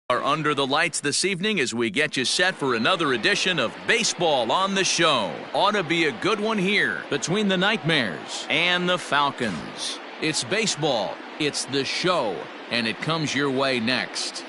Are under the lights this evening as we get you set for another edition of Baseball on the Show. Ought to be a good one here between the Nightmares and the Falcons. It's baseball, it's the show, and it comes your way next.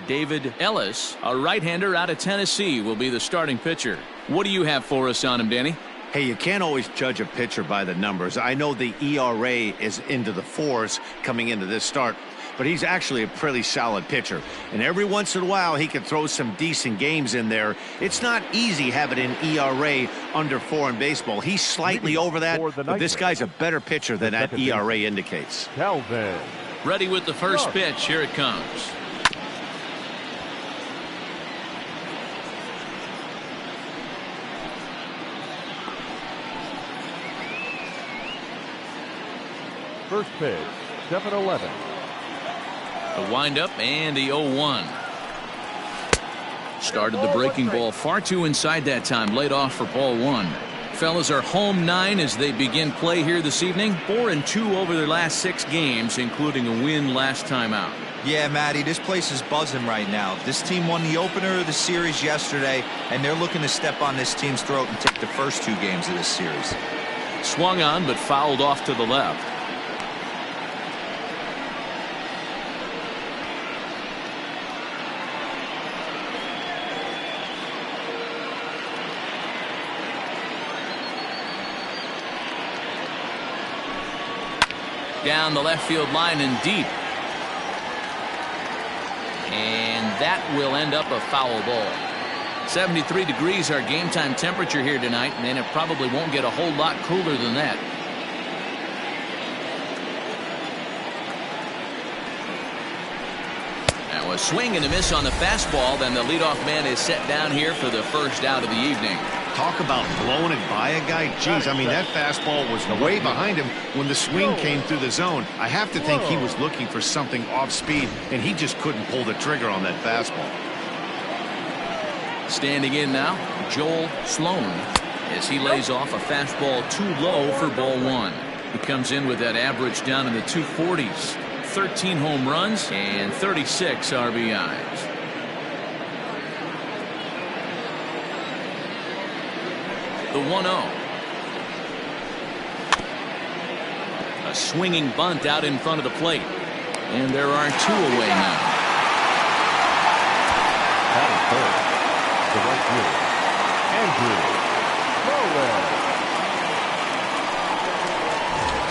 David Ellis, a right-hander out of Tennessee, will be the starting pitcher. What do you have for us on him, Danny? Hey, you can't always judge a pitcher by the numbers. I know the ERA is into the 4s coming into this start, but he's actually a pretty solid pitcher. And every once in a while, he can throw some decent games in there. It's not easy having an ERA under 4 in baseball. He's slightly over that, but this guy's a better pitcher than that ERA indicates. Calvin. Ready with the first pitch. Here it comes. First pitch, 7-11. The windup and the 0-1. Started the breaking ball far too inside that time. Laid off for ball 1. Fellas are home 9 as they begin play here this evening. 4-2 over their last 6 games, including a win last time out. Yeah, Matty, this place is buzzing right now. This team won the opener of the series yesterday, and they're looking to step on this team's throat and take the first 2 games of this series. Swung on, but fouled off to the left. Down the left field line and deep. And that will end up a foul ball. 73 degrees our game time temperature here tonight, and it probably won't get a whole lot cooler than that. Now a swing and a miss on the fastball, then the leadoff man is set down here for the first out of the evening. Talk about blowing it by a guy. Jeez, I mean, that fastball was way behind him when the swing came through the zone. I have to think he was looking for something off speed, and he just couldn't pull the trigger on that fastball. Standing in now, Joel Sloan, as he lays off a fastball too low for ball 1. He comes in with that average down in the 240s. 13 home runs and 36 RBIs. The 1-0. A swinging bunt out in front of the plate. And there are 2 away now. Batting third, the right fielder, Andrew Bowen.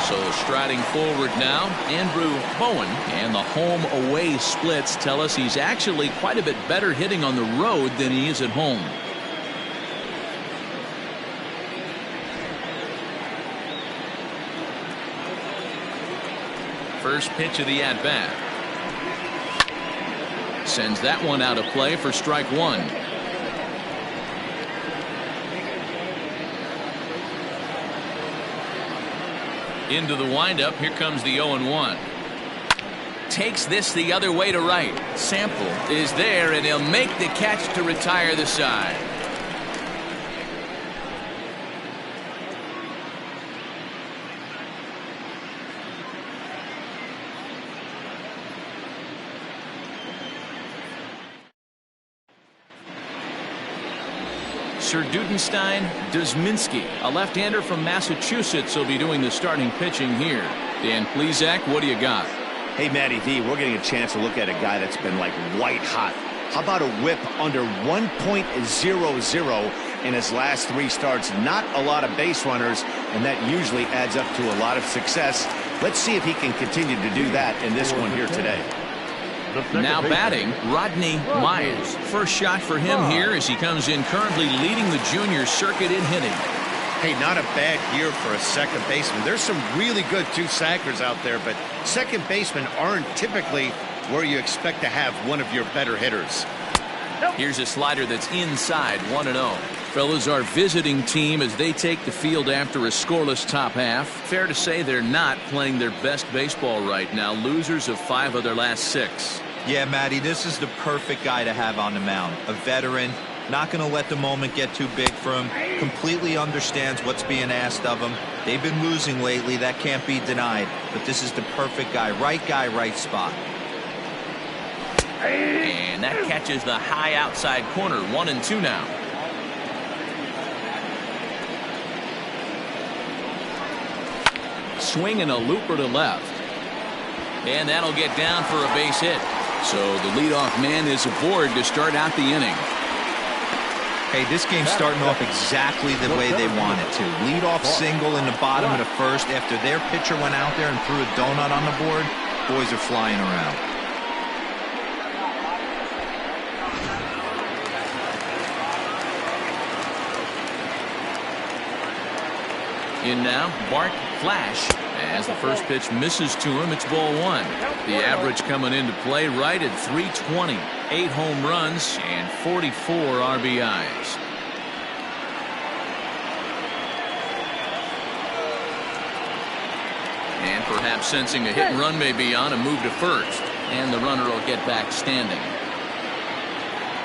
So striding forward now, Andrew Bowen. And the home-away splits tell us he's actually quite a bit better hitting on the road than he is at home. First pitch of the at-bat. Sends that one out of play for strike 1. Into the windup. Here comes the 0-1. Takes this the other way to right. Sample is there, and he'll make the catch to retire the side. Sir Dudenstein Dusminski, a left-hander from Massachusetts, will be doing the starting pitching here. Dan Plesac, what do you got? Hey, Matty V, we're getting a chance to look at a guy that's been like white hot. How about a whip under 1.00 in his last 3 starts? Not a lot of base runners, and that usually adds up to a lot of success. Let's see if he can continue to do that in this one here today. Now batting, Rodney Myers. First shot for him here as he comes in currently leading the junior circuit in hitting. Hey, not a bad year for a second baseman. There's some really good 2-sackers out there, but second basemen aren't typically where you expect to have one of your better hitters. Here's a slider that's inside, 1-0. Fellas, our visiting team as they take the field after a scoreless top half. Fair to say they're not playing their best baseball right now. Losers of 5 of their last 6. Yeah, Matty, this is the perfect guy to have on the mound. A veteran. Not going to let the moment get too big for him. Completely understands what's being asked of him. They've been losing lately. That can't be denied. But this is the perfect guy, right spot. And that catches the high outside corner. 1-2 now. Swinging a looper to left. And that'll get down for a base hit. So the leadoff man is aboard to start out the inning. Hey, this game's starting off exactly the way they want it to. Leadoff single in the bottom of the first after their pitcher went out there and threw a donut on the board. Boys are flying around. In now, Bart Flash. As the first pitch misses to him, it's ball one. The average coming into play right at 320. 8 home runs and 44 RBIs. And perhaps sensing a hit and run may be on, a move to first. And the runner will get back standing.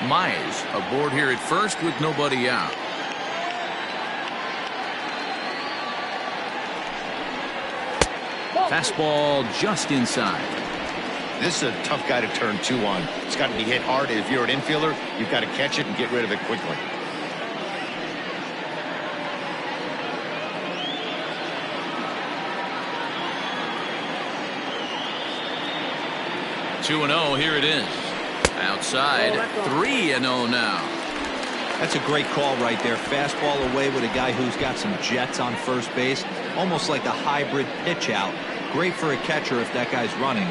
Mize aboard here at first with nobody out. Fastball just inside. This is a tough guy to turn 2 on. It's got to be hit hard. If you're an infielder, you've got to catch it and get rid of it quickly. Two and 0. Here it is. Outside. 3-0 now. That's a great call right there. Fastball away with a guy who's got some jets on first base. Almost like a hybrid pitch out. Great for a catcher if that guy's running.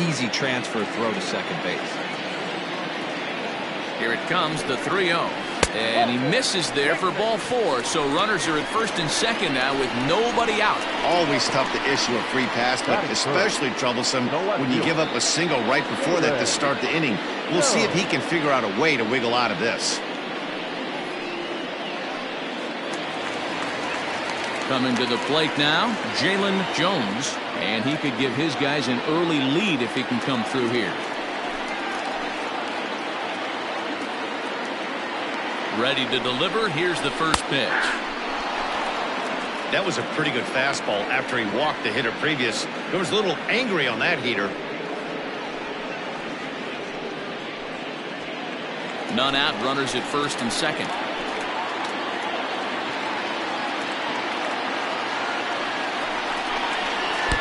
Easy transfer throw to second base. Here it comes, the 3-0. And he misses there for ball 4. So runners are at first and second now with nobody out. Always tough to issue a free pass, but especially troublesome when you give up a single right before that to start the inning. We'll see if he can figure out a way to wiggle out of this. Coming to the plate now, Jalen Jones. And he could give his guys an early lead if he can come through here. Ready to deliver. Here's the first pitch. That was a pretty good fastball after he walked the hitter previous. There was a little angry on that heater. None out, runners at first and second.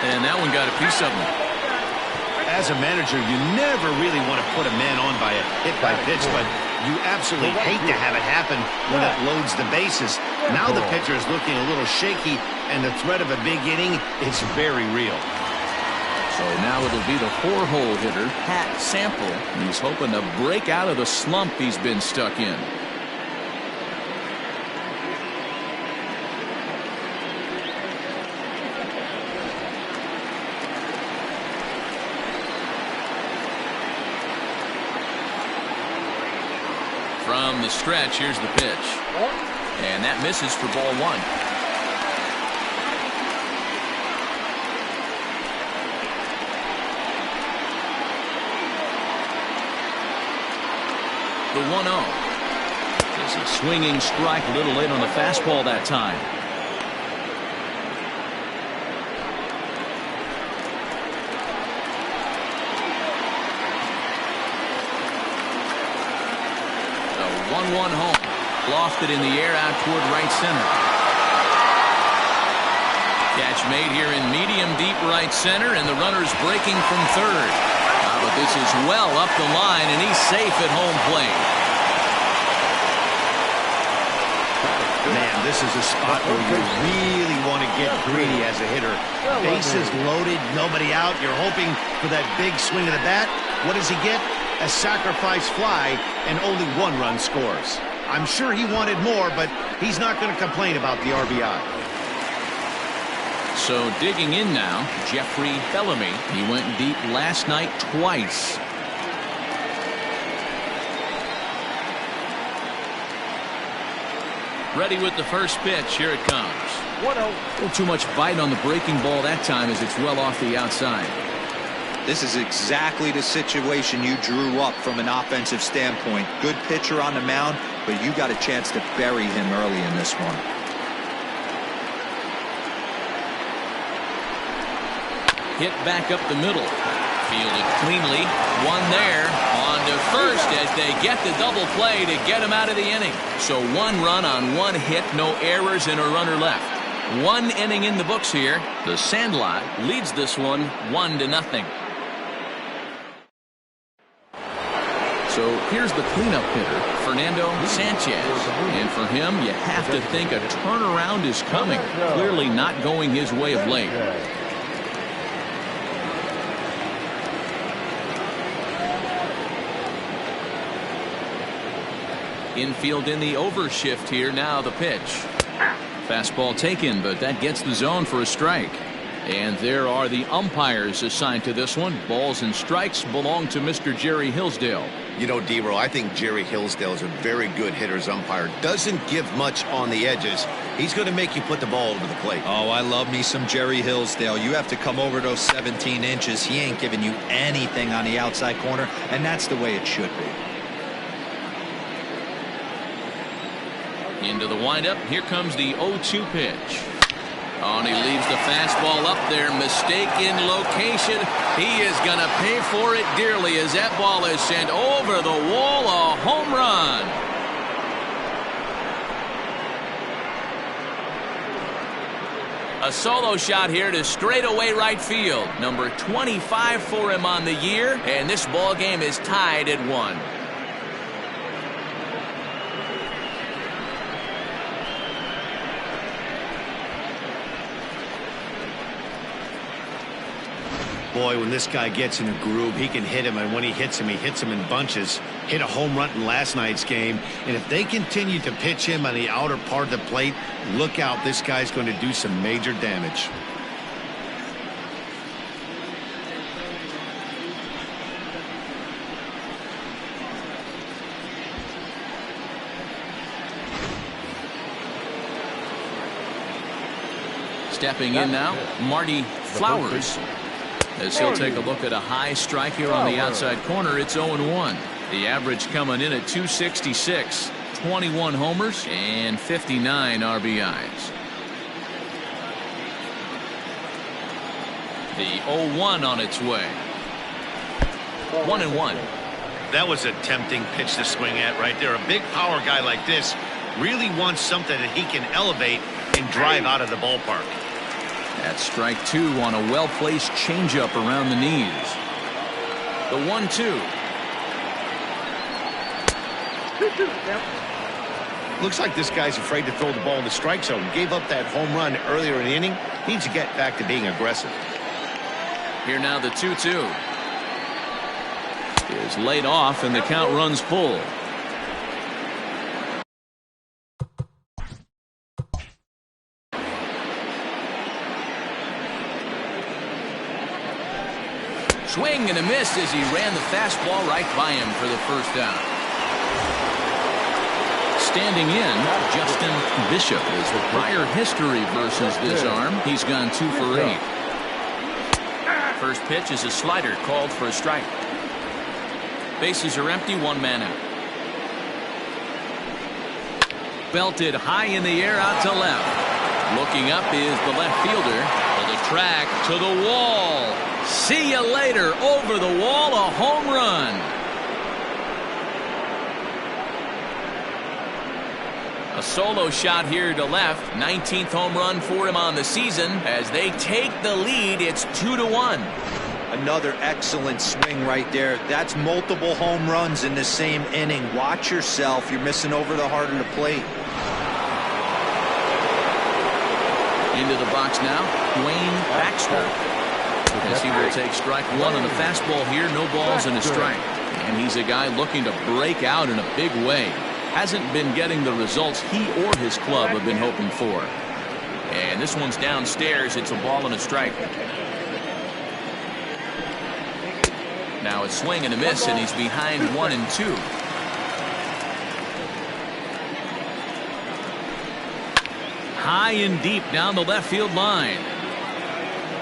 And that one got a piece of him. As a manager, you never really want to put a man on by a hit by pitch, but you absolutely hate to have it happen when it loads the bases. Now the pitcher is looking a little shaky, and the threat of a big inning is very real. So now it'll be the 4-hole hitter, Pat Sample. He's hoping to break out of the slump he's been stuck in. From the stretch, here's the pitch. And that misses for ball 1. The 1-0. It's a swinging strike a little late on the fastball that time. The 1-1 home. Lofted in the air out toward right center. Catch made here in medium deep right center, and the runner's breaking from third. But this is well up the line, and he's safe at home plate. Man, this is a spot where you really want to get greedy as a hitter. Bases loaded, nobody out. You're hoping for that big swing of the bat. What does he get? A sacrifice fly, and only 1 run scores. I'm sure he wanted more, but he's not going to complain about the RBI. So digging in now, Jeffrey Bellamy. He went deep last night twice. Ready with the first pitch. Here it comes. 1-0. A little too much bite on the breaking ball that time as it's well off the outside. This is exactly the situation you drew up from an offensive standpoint. Good pitcher on the mound. but you got a chance to bury him early in this one. Hit back up the middle. Fielded cleanly. One there. On to first as they get the double play to get him out of the inning. So one run on one hit, no errors, and a runner left. One inning in the books here. The Sandlot leads this one 1-0. So here's the cleanup hitter, Fernando Sanchez. And for him, you have to think a turnaround is coming. Clearly not going his way of late. Infield in the overshift here. Now the pitch. Fastball taken, but that gets the zone for a strike. And there are the umpires assigned to this one. Balls and strikes belong to Mr. Jerry Hillsdale. You know, D-Row, I think Jerry Hillsdale is a very good hitter's umpire. Doesn't give much on the edges. He's going to make you put the ball over the plate. Oh, I love me some Jerry Hillsdale. You have to come over those 17 inches. He ain't giving you anything on the outside corner, and that's the way it should be. Into the windup. Here comes the 0-2 pitch. Oh, and he leaves the fastball up there. Mistake in location. He is going to pay for it dearly as that ball is sent over the wall. A home run. A solo shot here to straightaway right field. Number 25 for him on the year. And this ball game is tied at 1. Boy, when this guy gets in a groove, he can hit him, and when he hits him in bunches. Hit a home run in last night's game, and if they continue to pitch him on the outer part of the plate, look out, this guy's going to do some major damage. Stepping in now, Marty Flowers. As he'll take a look at a high strike here on the outside corner. It's 0-1. The average coming in at 266. 21 homers and 59 RBIs. The 0-1 on its way. 1-1. That was a tempting pitch to swing at right there. A big power guy like this really wants something that he can elevate and drive out of the ballpark. That's strike 2 on a well-placed changeup around the knees. The 1-2. Looks like this guy's afraid to throw the ball in the strike zone. Gave up that home run earlier in the inning. Needs to get back to being aggressive. Here now the 2-2. Is laid off and the count runs full. Swing and a miss as he ran the fastball right by him for the first down. Standing in, Justin Bishop is the prior history versus this arm. He's gone 2 for 8. First pitch is a slider called for a strike. Bases are empty, 1 man out. Belted high in the air out to left. Looking up is the left fielder. To the track, to the wall. See you later. Over the wall, a home run. A solo shot here to left. 19th home run for him on the season. As they take the lead, it's 2-1. Another excellent swing right there. That's multiple home runs in the same inning. Watch yourself. You're missing over the heart of the plate. Into the box now, Dwayne Baxter. As he will take strike 1 on the fastball here. No balls and a strike. And he's a guy looking to break out in a big way. Hasn't been getting the results he or his club have been hoping for. And this one's downstairs. It's a ball and a strike. Now a swing and a miss, and he's behind 1-2. High and deep down the left field line.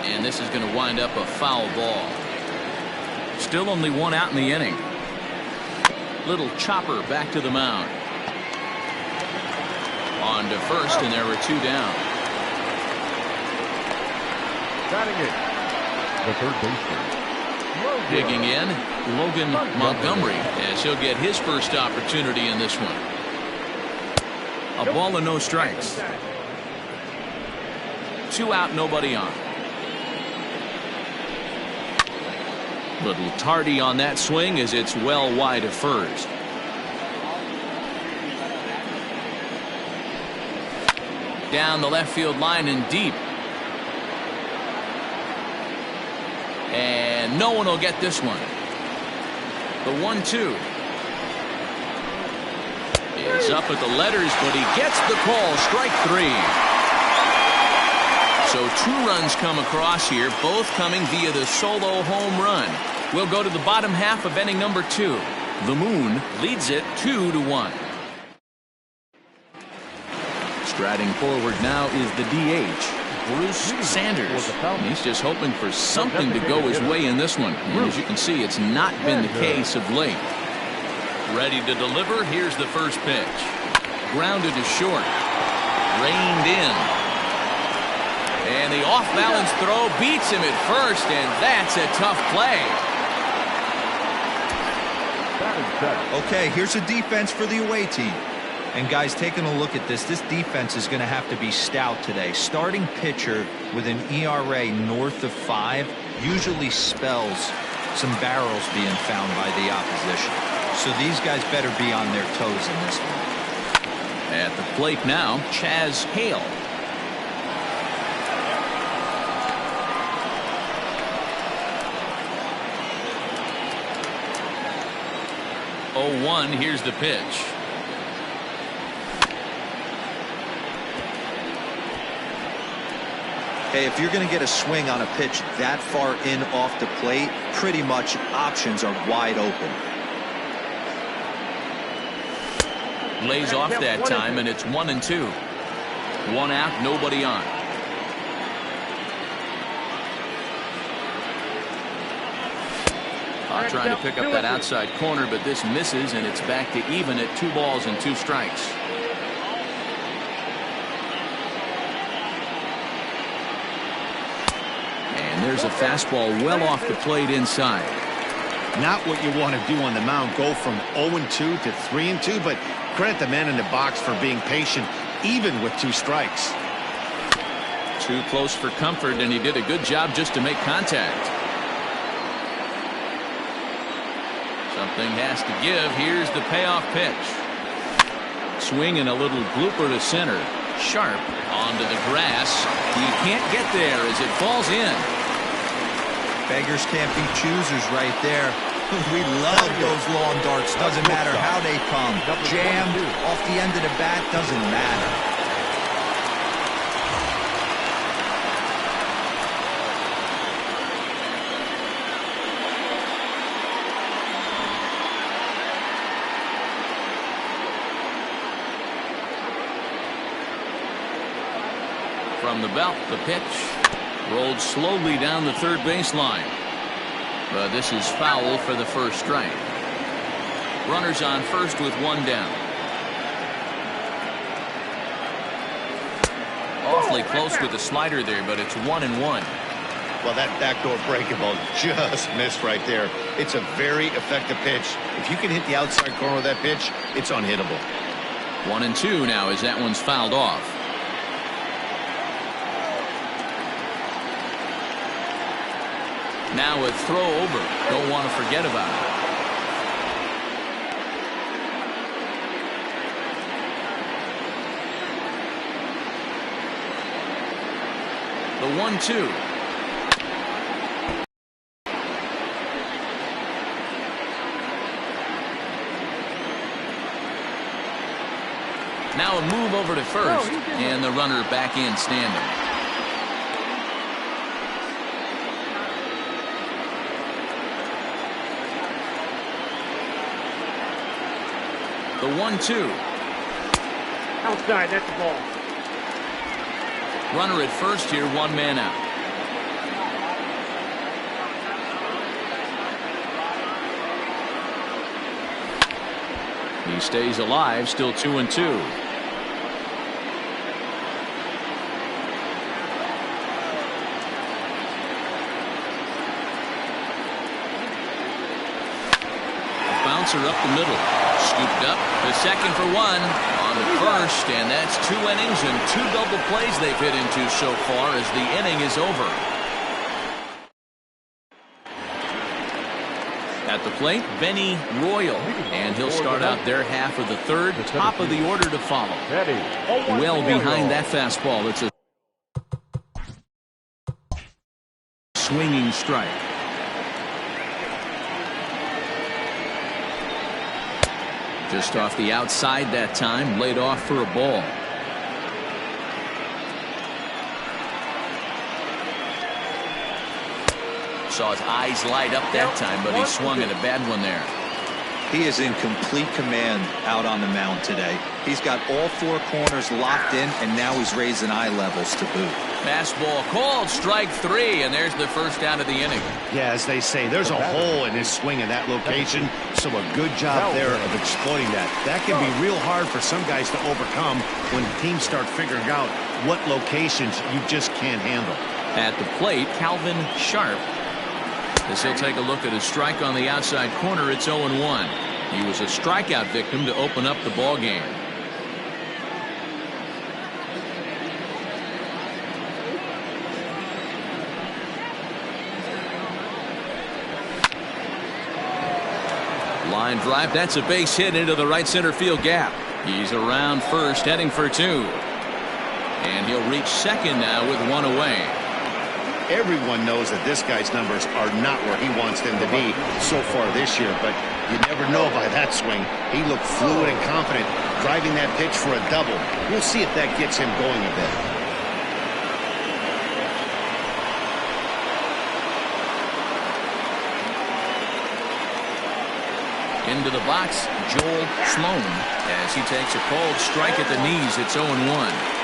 And this is going to wind up a foul ball. Still only 1 out in the inning. Little chopper back to the mound. On to first, and there were 2 down. Batting it, the third baseman. Digging in, Logan Montgomery, as he'll get his first opportunity in this one. A ball and no strikes. 2 out, nobody on. Little tardy on that swing as it's well wide of first. Down the left field line and deep. And no one will get this one. The 1-2 is up at the letters, but he gets the call. Strike 3. So 2 runs come across here, both coming via the solo home run. We'll go to the bottom half of inning number 2. The Moon leads it 2-1. Striding forward now is the DH, Bruce Sanders. He's just hoping for something to go his way in this one. And as you can see, it's not been the case of late. Ready to deliver. Here's the first pitch. Grounded to short. Reined in. And the off-balance throw beats him at first, and that's a tough play. Okay, here's a defense for the away team. And guys, taking a look at this defense is going to have to be stout today. Starting pitcher with an ERA north of 5 usually spells some barrels being found by the opposition. So these guys better be on their toes in this one. At the plate now, Chaz Hale. Oh, 1, here's the pitch. Hey, if you're going to get a swing on a pitch that far in off the plate, pretty much options are wide open. Lays off that time, and it's 1-2. 1 out, nobody on. Trying to pick up that outside corner, but this misses, and it's back to even at 2 balls and 2 strikes. And there's a fastball well off the plate inside. Not what you want to do on the mound, go from 0-2 to 3-2, but credit the man in the box for being patient, even with 2 strikes. Too close for comfort, and he did a good job just to make contact. Something has to give. Here's the payoff pitch. Swing and a little blooper to center. Sharp onto the grass. He can't get there as it falls in. Beggars can't be choosers right there. We love those long darts. Doesn't matter how they come. Jammed off the end of the bat, doesn't matter. From the belt, the pitch rolled slowly down the third baseline. But this is foul for the first strike. Runners on first with 1 down. Awfully close with the slider there, but it's 1-1. Well, that backdoor breaking ball just missed right there. It's a very effective pitch. If you can hit the outside corner of that pitch, it's unhittable. 1-2 now as that one's fouled off. Now a throw over. Don't want to forget about it. The 1-2. Now a move over to first, and the runner back in standing. The 1-2. Outside, that's the ball. Runner at first here, 1 man out. He stays alive, still 2-2. are up the middle. Scooped up to second for one on the first, and that's 2 innings and 2 double plays they've hit into so far as the inning is over. At the plate, Benny Royal, and he'll start out their half of the third. Top of the order to follow. Well behind that fastball. It's a swinging strike. Just off the outside that time, laid off for a ball. Saw his eyes light up that time, but he swung at a bad one there. He is in complete command out on the mound today. He's got all 4 corners locked in, and now he's raising eye levels to boot. Fastball called, strike 3, and there's the first out of the inning. Yeah, as they say, there's a hole in his swing in that location, so a good job there of exploiting that. That can be real hard for some guys to overcome when teams start figuring out what locations you just can't handle. At the plate, Calvin Sharp. As he'll take a look at his strike on the outside corner, it's 0-1. He was a strikeout victim to open up the ball game. Line drive, that's a base hit into the right center field gap. He's around first, heading for 2. And he'll reach second now with 1 away. Everyone knows that this guy's numbers are not where he wants them to be so far this year, but you never know by that swing. He looked fluid and confident, driving that pitch for a double. We'll see if that gets him going a bit. Into the box, Joel Sloan, as he takes a cold strike at the knees. It's 0-1.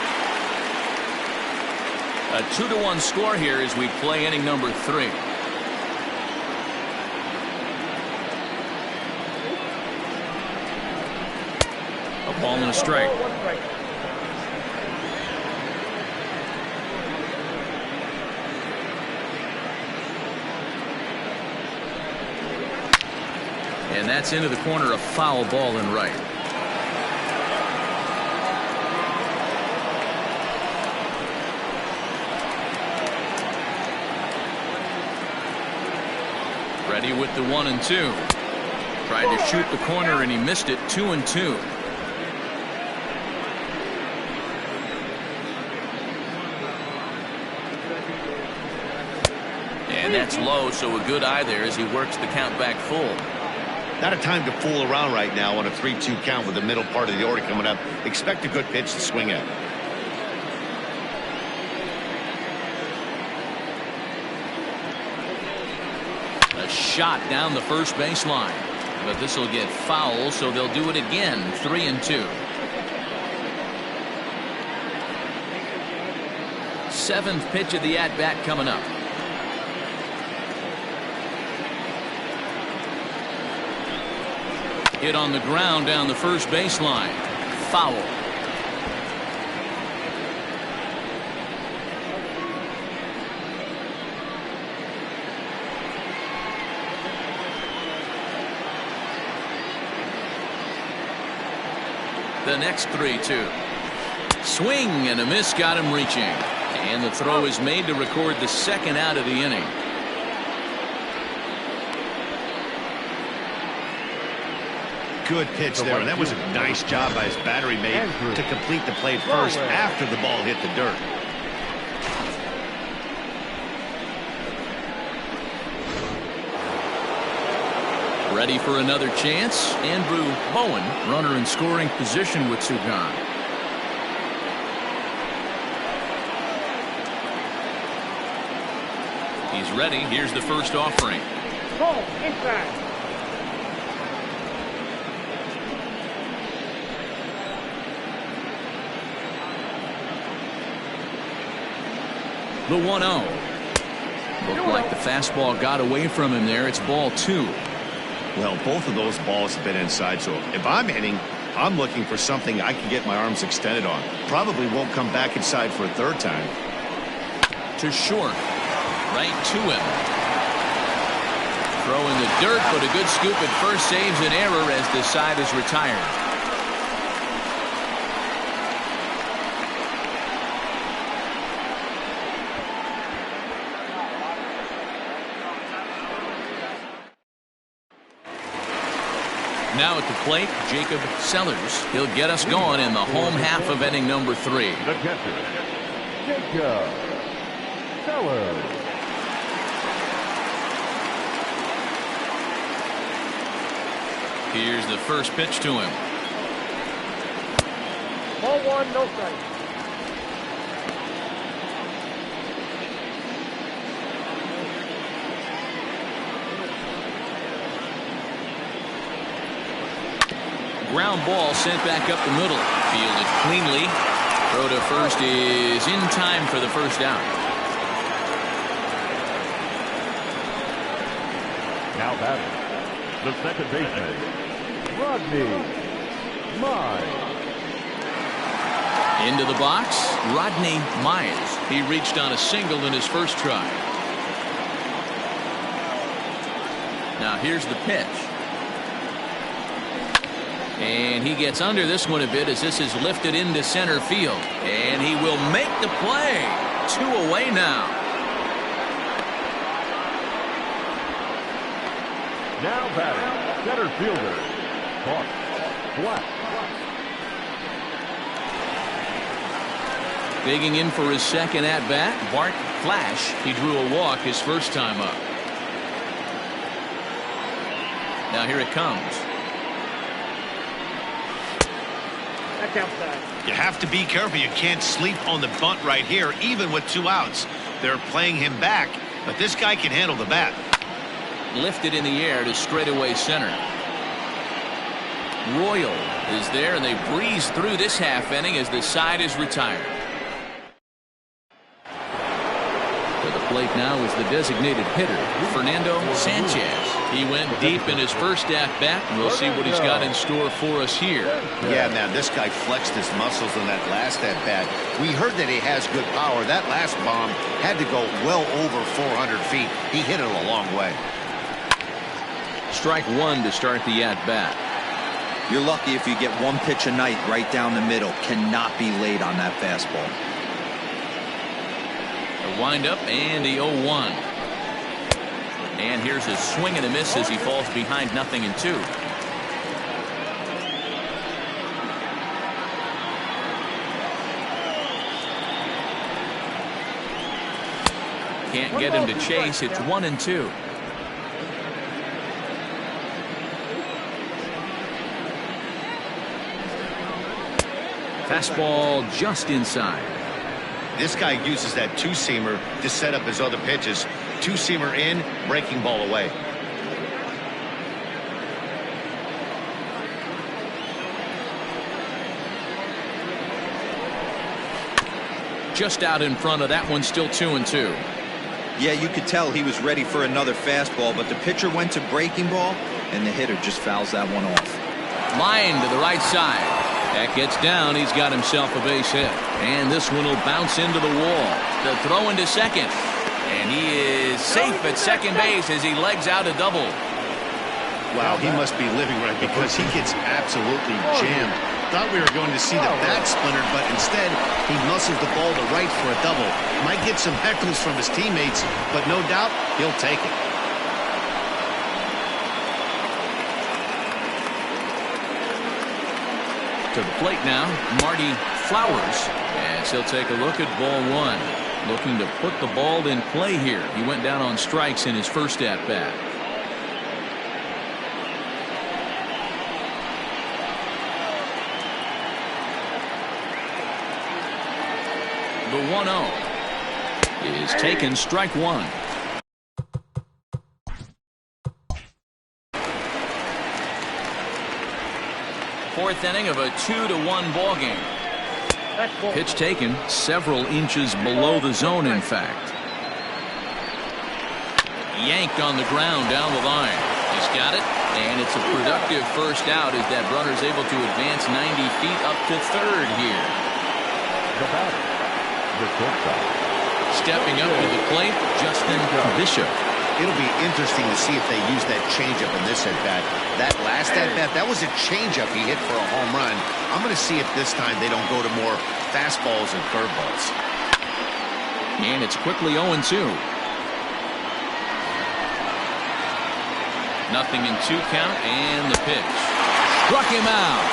A 2-1 score here as we play inning number 3. A ball and a strike. And that's into the corner, a foul ball and right. Ready with the 1-2. Tried to shoot the corner and he missed it. 2-2. And that's low, so a good eye there as he works the count back full. Not a time to fool around right now on a 3-2 count with the middle part of the order coming up. Expect a good pitch to swing at. A shot down the first baseline, but this will get foul, so they'll do it again. 3-2. 7th pitch of the at-bat coming up. Hit on the ground down the first baseline. Foul. The next 3-2. Swing and a miss got him reaching. And the throw is made to record the second out of the inning. Good pitch there, and that was a nice job by his battery mate to complete the play first after the ball hit the dirt. Ready for another chance. Andrew Bowen, runner in scoring position with two gone. He's ready. Here's the first offering. Ball inside. The 1-0. Looked like the fastball got away from him there. It's ball 2. Well, both of those balls have been inside, so if I'm hitting, I'm looking for something I can get my arms extended on. Probably won't come back inside for a third time. To short. Right to him. Throw in the dirt, but a good scoop at first saves an error as the side is retired. Now at the plate, Jacob Sellers. He'll get us going in the home half of inning number 3. The catcher, Jacob Sellers. Here's the first pitch to him. Ball 1, no strike. Ground ball sent back up the middle. Fielded cleanly. Throw to first is in time for the first out. Now batting, the second baseman, Rodney Mize. Into the box, Rodney Mize. He reached on a single in his first try. Now here's the pitch. And he gets under this one a bit as this is lifted into center field. And he will make the play. 2 away now. Now batting, center fielder, Bart Flash. Digging in for his second at-bat, Bart Flash. He drew a walk his first time up. Now here it comes. That's outside. You have to be careful. You can't sleep on the bunt right here, even with 2 outs. They're playing him back, but this guy can handle the bat. Lifted in the air to straightaway center. Royal is there, and they breeze through this half inning as the side is retired. To the plate now is the designated hitter, Fernando Sanchez. He went deep in his first at-bat, and we'll see what he's got in store for us here. Yeah, man, this guy flexed his muscles in that last at-bat. We heard that he has good power. That last bomb had to go well over 400 feet. He hit it a long way. Strike 1 to start the at-bat. You're lucky if you get 1 pitch a night right down the middle. Cannot be late on that fastball. The windup and the 0-1. And here's a swing and a miss as he falls behind 0-2. Can't get him to chase. It's 1-2. Fastball just inside. This guy uses that 2-seamer to set up his other pitches. 2-seamer in, breaking ball away. Just out in front of that one, still 2-2. Yeah, you could tell he was ready for another fastball, but the pitcher went to breaking ball, and the hitter just fouls that one off. Line to the right side. That gets down. He's got himself a base hit. And this one will bounce into the wall. The throw into second. And he is safe at second base as he legs out a double. Wow, he must be living right because he gets absolutely jammed. Thought we were going to see the bat splintered, but instead he muscles the ball to right for a double. Might get some heckles from his teammates, but no doubt he'll take it. To the plate now, Marty Flowers, as he'll take a look at ball 1. Looking to put the ball in play here. He went down on strikes in his first at-bat. The 1-0 is taken, strike 1. Fourth inning of a 2-1 ball game. Pitch taken several inches below the zone, in fact. Yanked on the ground down the line. He's got it, and it's a productive first out as that runner's able to advance 90 feet up to third here. The batter, the shortstop. Stepping up to the plate, Justin Bishop. It'll be interesting to see if they use that changeup in this at-bat. That last at-bat, that was a changeup he hit for a home run. I'm going to see if this time they don't go to more fastballs and curveballs. And it's quickly 0-2. Nothing in 2 count, and the pitch. Struck him out.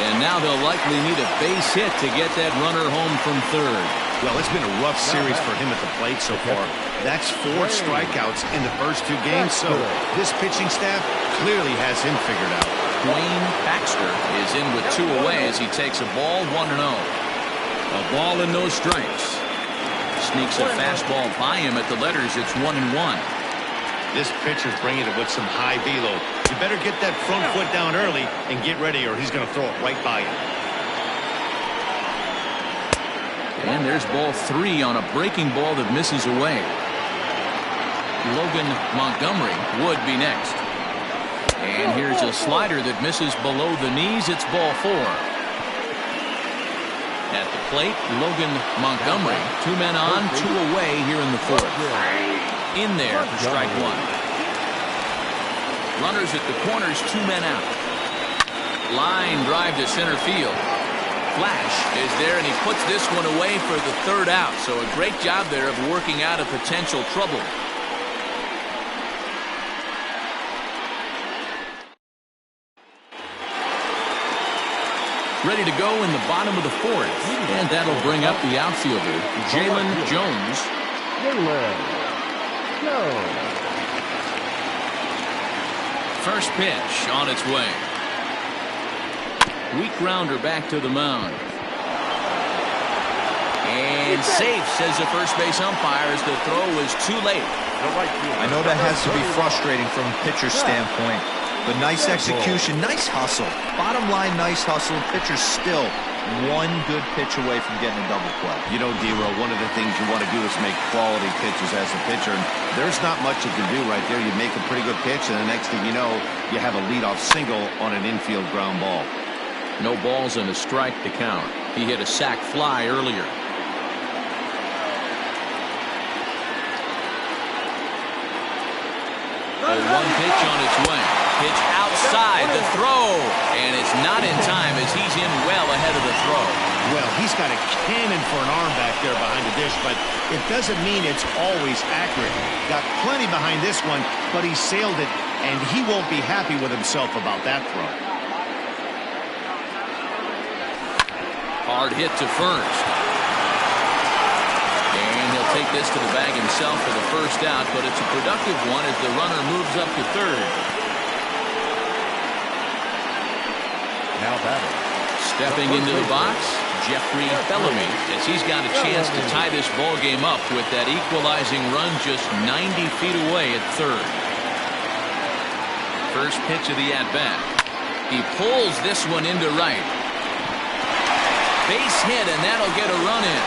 And now they'll likely need a base hit to get that runner home from third. Well, it's been a rough series for him at the plate so far. That's 4 strikeouts in the first 2 games, so this pitching staff clearly has him figured out. Dwayne Baxter is in with 2 away as he takes a ball 1-0. A ball and no strikes. Sneaks a fastball by him at the letters. It's 1-1. This pitcher's bringing it with some high velo. You better get that front foot down early and get ready, or he's going to throw it right by you. And there's ball 3 on a breaking ball that misses away. Logan Montgomery would be next. And here's a slider that misses below the knees. It's ball 4. At the plate, Logan Montgomery. 2 men on, 2 away here in the 4th. In there for strike 1. Runners at the corners, 2 men out. Line drive to center field. Flash is there, and he puts this one away for the 3rd out. So a great job there of working out a potential trouble. Ready to go in the bottom of the 4th. And that'll bring up the outfielder, Jalen Jones. First pitch on its way. Weak grounder back to the mound. And safe, says the first base umpire, as the throw was too late. I know that has to be frustrating from a pitcher's standpoint, but nice execution, nice hustle. Bottom line, nice hustle. Pitcher's still 1 good pitch away from getting a double play. You know, D-Row, one of the things you want to do is make quality pitches as a pitcher. And there's not much you can do right there. You make a pretty good pitch, and the next thing you know, you have a leadoff single on an infield ground ball. No balls and a strike to count. He hit a sac fly earlier. Oh, 1 pitch on its way. Pitch outside the throw. And it's not in time as he's in well ahead of the throw. Well, he's got a cannon for an arm back there behind the dish, but it doesn't mean it's always accurate. Got plenty behind this one, but he sailed it, and he won't be happy with himself about that throw. Hard hit to first. And he'll take this to the bag himself for the 1st out, but it's a productive one as the runner moves up to 3rd. Now batting. Stepping into the box, Jeffrey Bellamy, as he's got a chance to tie this ball game up with that equalizing run just 90 feet away at 3rd. First pitch of the at-bat. He pulls this one into right. Base hit, and that'll get a run in.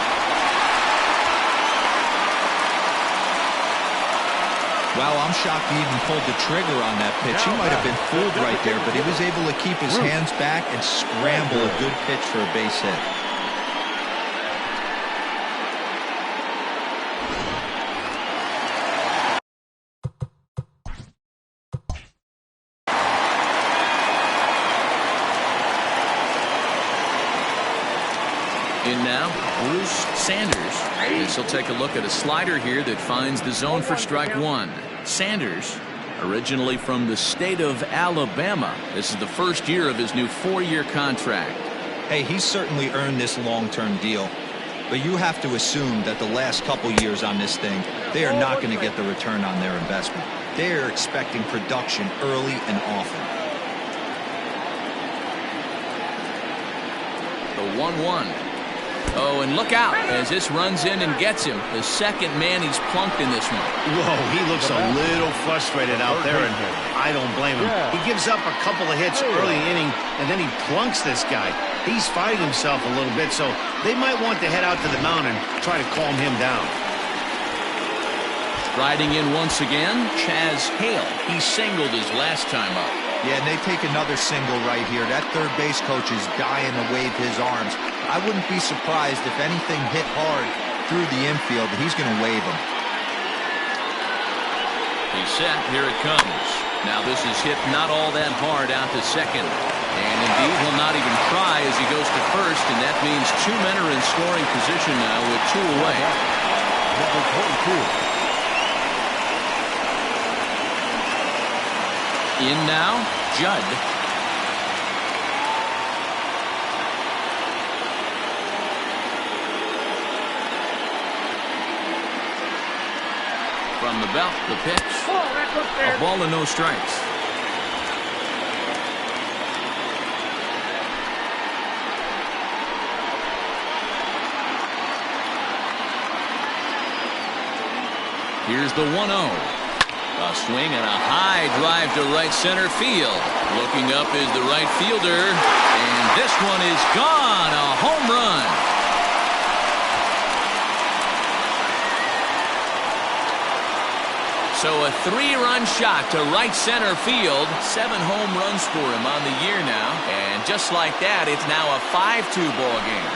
Wow, I'm shocked he even pulled the trigger on that pitch. He might have been fooled right there, but he was able to keep his hands back and scramble a good pitch for a base hit. In now, Bruce Sanders. This will take a look at a slider here that finds the zone for strike 1. Sanders, originally from the state of Alabama. This is the 1st year of his new 4-year contract. Hey, he's certainly earned this long-term deal, but you have to assume that the last couple years on this thing, they are not going to get the return on their investment. They are expecting production early and often. The 1-1. Oh, and look out as this runs in and gets him. The 2nd man he's plunked in this one. Whoa, he looks a little frustrated out there, and I don't blame him. He gives up a couple of hits early in the inning, and then he plunks this guy. He's fighting himself a little bit, so they might want to head out to the mound and try to calm him down. Riding in once again, Chaz Hale. He singled his last time up. Yeah, and they take another single right here. That 3rd base coach is dying to wave his arms. I wouldn't be surprised if anything hit hard through the infield, he's going to wave them. He's set. Here it comes. Now this is hit not all that hard out to second. And indeed, he'll not even try as he goes to first, and that means 2 men are in scoring position now with 2 away. Number 22. In now, Judd. From the belt, the pitch. A ball and no strikes. Here's the 1-0. A swing and a high drive to right center field. Looking up is the right fielder. And this one is gone. A home run. So a 3-run shot to right center field. 7 home runs for him on the year now. And just like that, it's now a 5-2 ball game.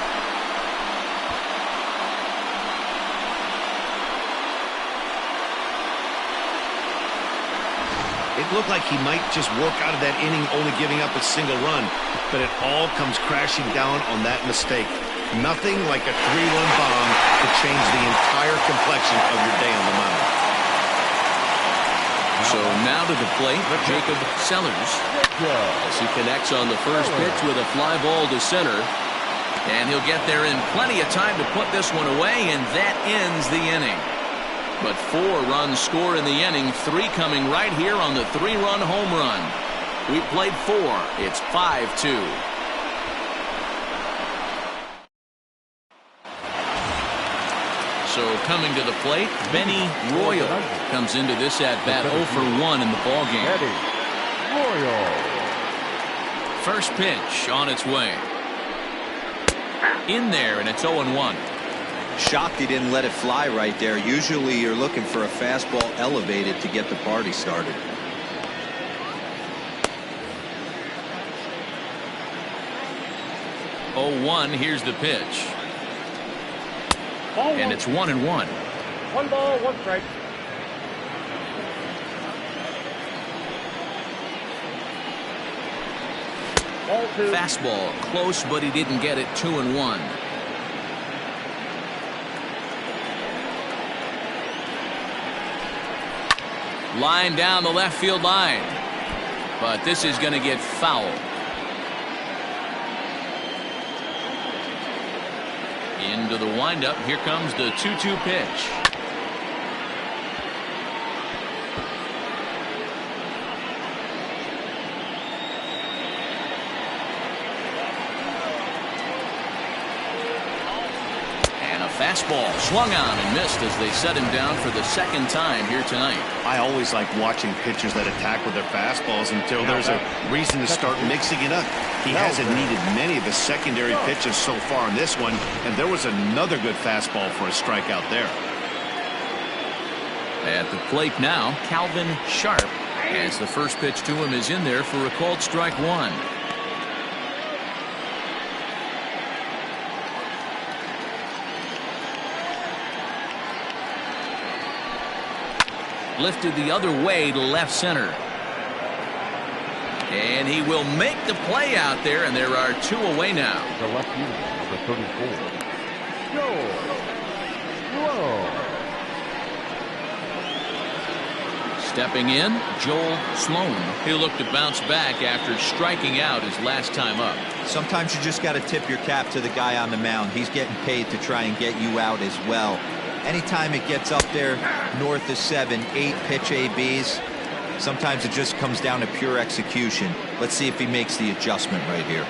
It looked like he might just work out of that inning only giving up a single run, but it all comes crashing down on that mistake. Nothing like a 3-run bomb to change the entire complexion of your day on the mound. So now to the plate, Jacob Sellers, as he connects on the first pitch with a fly ball to center. And he'll get there in plenty of time to put this one away, and that ends the inning. But 4 runs score in the inning, 3 coming right here on the 3-run home run. We played 4. It's 5-2. So coming to the plate, Benny Royal comes into this at-bat 0 for 1 in the ballgame. Royal. First pitch on its way. In there, and it's 0-1. Shocked he didn't let it fly right there. Usually you're looking for a fastball elevated to get the party started. Oh, 1. Here's the pitch. Ball and one. it's 1-1. 1 ball, 1 strike. Ball 2. Fastball close, but he didn't get it. 2-1. Line down the left field line, but this is going to get foul. Into the windup. Here comes the 2-2 pitch. And a fastball swung on and missed as they set him down for the 2nd time here tonight. I always like watching pitchers that attack with their fastballs until there's a reason to start mixing it up. He hasn't needed many of his secondary pitches so far in this one, and there was another good fastball for a strikeout there. At the plate now, Calvin Sharp, as the first pitch to him is in there for a called strike 1. Lifted the other way to left center. And he will make the play out there, and there are 2 away now. The left fielder, number 34. Joel. Stepping in, Joel Sloan. He'll look to bounce back after striking out his last time up. Sometimes you just got to tip your cap to the guy on the mound. He's getting paid to try and get you out as well. Anytime it gets up there north of 7, 8 pitch ABs, sometimes it just comes down to pure execution. Let's see if he makes the adjustment right here.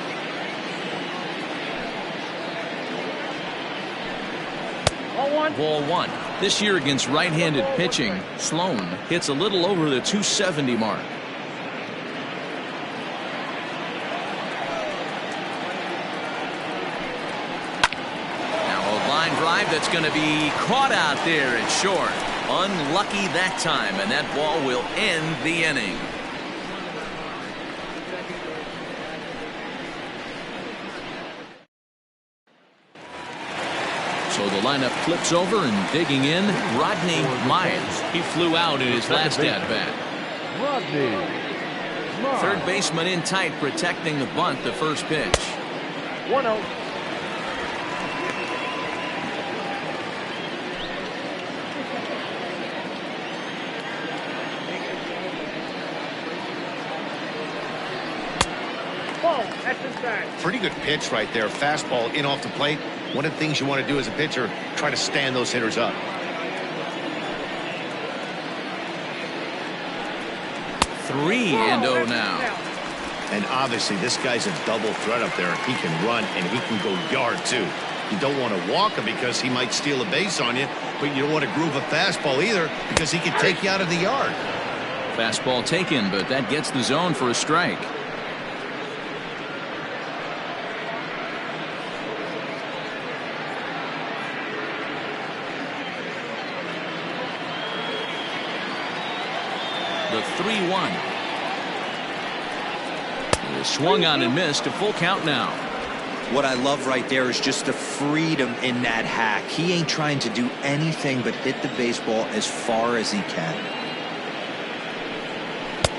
Ball 1. This year against right-handed pitching, Sloan hits a little over the 270 mark. Now a line drive that's going to be caught out there at short. Unlucky that time, and that ball will end the inning. So the lineup flips over, and digging in, Rodney Myers. He flew out in his last at-bat. Third baseman in tight, protecting the bunt, the first pitch. 1-0. Pretty good pitch right there. Fastball in off the plate. One of the things you want to do as a pitcher, try to stand those hitters up. 3-0 now. And obviously this guy's a double threat up there. He can run and he can go yard too. You don't want to walk him because he might steal a base on you, but you don't want to groove a fastball either because he can take you out of the yard. Fastball taken, but that gets the zone for a strike. The 3-1. Swung on and missed. A full count now. What I love right there is just the freedom in that hack. He ain't trying to do anything but hit the baseball as far as he can.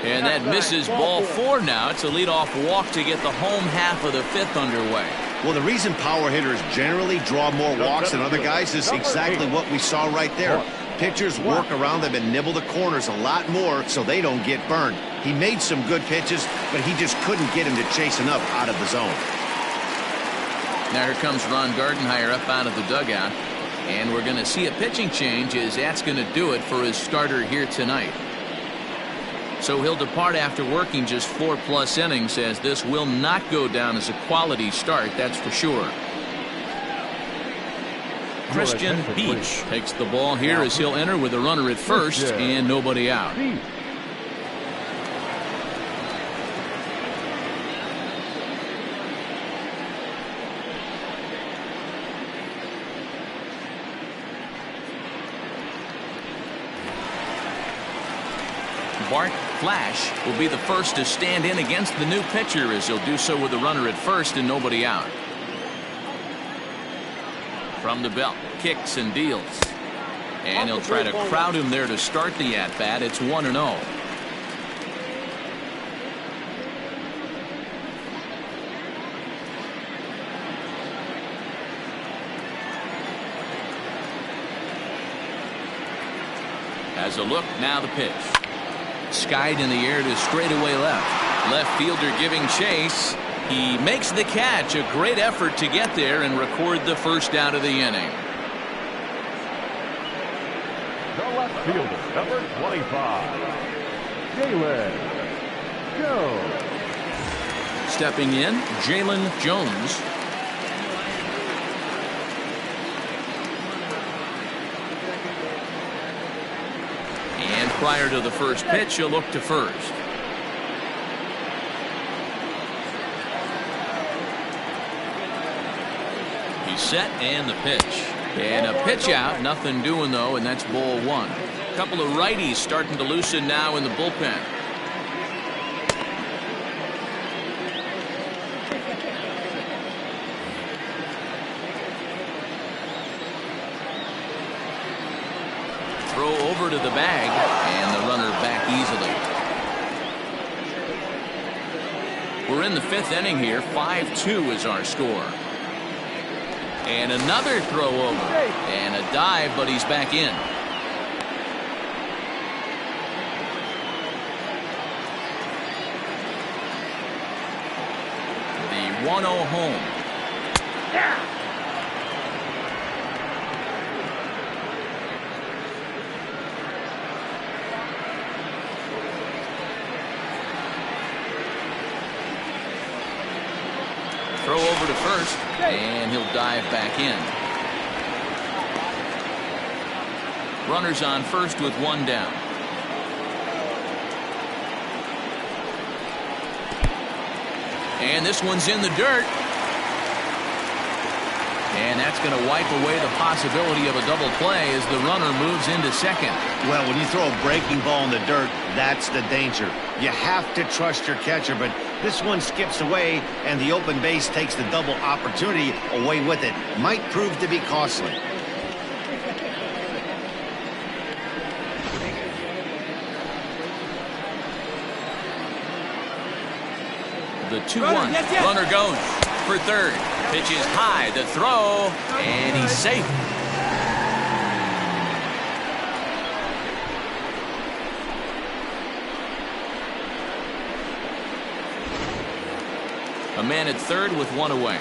And that misses. Ball 4 now. It's a leadoff walk to get the home half of the 5th underway. Well, the reason power hitters generally draw more walks than other guys is exactly what we saw right there. Pitchers work around them and nibble the corners a lot more so they don't get burned. He made some good pitches, but he just couldn't get him to chase enough out of the zone. Now here comes Ron Gardenhire up out of the dugout. And we're going to see a pitching change as that's going to do it for his starter here tonight. So he'll depart after working just 4+ innings, as this will not go down as a quality start, that's for sure. Christian Beach takes the ball here as he'll enter with a runner at first and nobody out. Bart Flash will be the first to stand in against the new pitcher, as he'll do so with a runner at first and nobody out. From the belt, kicks and deals. And he'll try to crowd him there to start the at-bat. It's 1-0. Has a look, now the pitch. Skied in the air to straightaway left. Left fielder giving chase. He makes the catch. A great effort to get there and record the first out of the inning. The left fielder, number 25, Jalen Jones. Stepping in, Jalen Jones. And prior to the first pitch, he'll look to first. He's set, and the pitch. And a pitch out, nothing doing though, and that's ball 1. A couple of righties starting to loosen now in the bullpen. Throw over to the bag, and the runner back easily. We're in the 5th inning here. 5-2 is our score. And another throw over. And a dive, but he's back in. The 1-0 home. Throw over to first, and he'll dive back in. Runners on first with 1 down. And this one's in the dirt. And that's going to wipe away the possibility of a double play as the runner moves into second. Well, when you throw a breaking ball in the dirt, that's the danger. You have to trust your catcher, but this one skips away, and the open base takes the double opportunity away with it. Might prove to be costly. The 2-1. Runner goes for third. Pitch is high. The throw. And he's safe. A man at third with one away.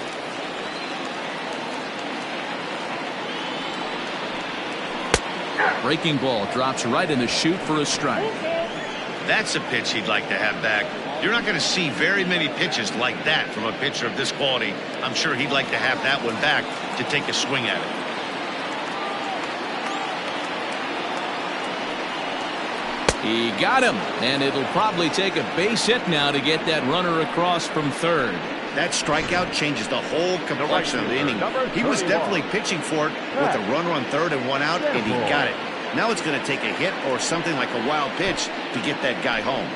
Breaking ball drops right in the chute for a strike. That's a pitch he'd like to have back. You're not going to see very many pitches like that from a pitcher of this quality. I'm sure he'd like to have that one back to take a swing at it. He got him, and it'll probably take a base hit now to get that runner across from third. That strikeout changes the whole complexion of the inning. He was definitely pitching for it with a runner on third and one out, and he got it. Now it's going to take a hit or something like a wild pitch to get that guy home.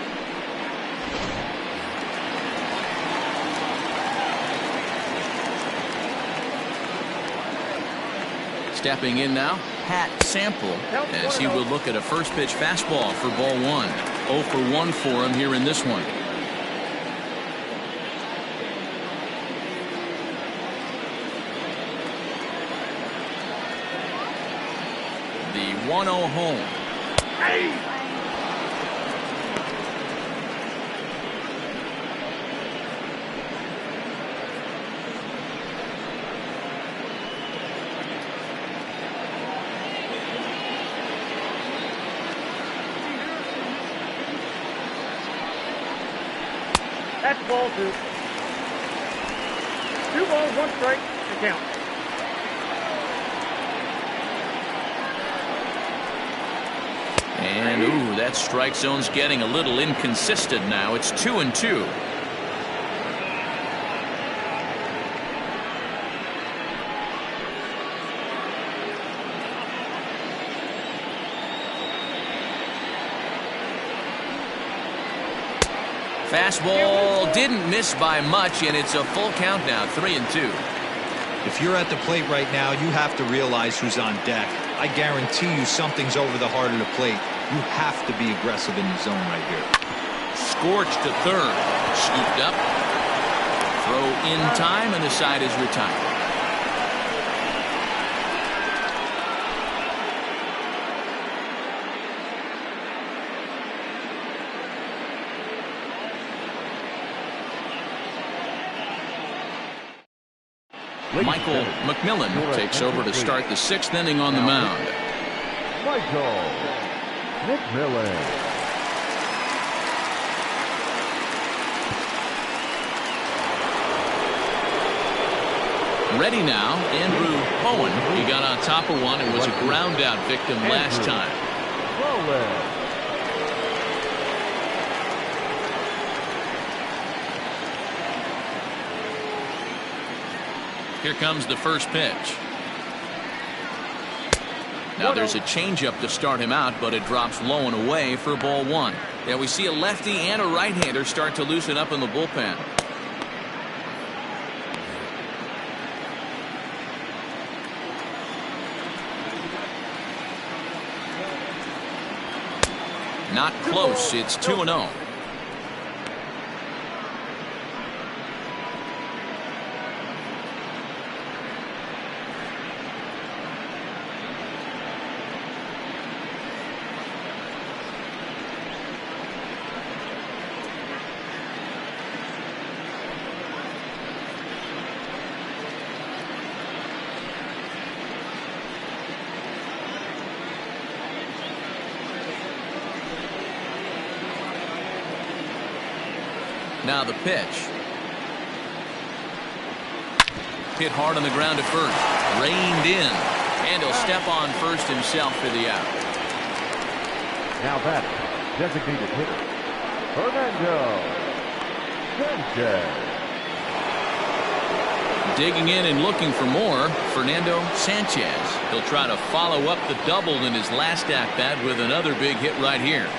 Stepping in now, Pat Sample, as he will look at a first pitch fastball for ball one. 0 for 1 for him here in this one. The 1-0 home. That's ball 2. 2 balls, 1 strike, to count. And ooh, that strike zone's getting a little inconsistent now. It's 2-2. Fastball didn't miss by much, and it's a full count now, 3-2. If you're at the plate right now, you have to realize who's on deck. I guarantee you something's over the heart of the plate. You have to be aggressive in the zone right here. Scorched to third. Scooped up. Throw in time, and the side is retired. Michael McMillan takes over to start the 6th inning on the mound. Michael McMillan. Ready now, Andrew Bowen. He got on top of one and was a ground out victim last time. Bowen. Here comes the first pitch. Now there's a changeup to start him out, but it drops low and away for ball 1. Yeah, we see a lefty and a right-hander start to loosen up in the bullpen. Not close. It's 2-0. Now the pitch. Hit hard on the ground at first. Reined in. And he'll step on first himself for the out. Now that designated hitter, Fernando Sanchez. Digging in and looking for more, Fernando Sanchez. He'll try to follow up the double in his last at-bat with another big hit right here.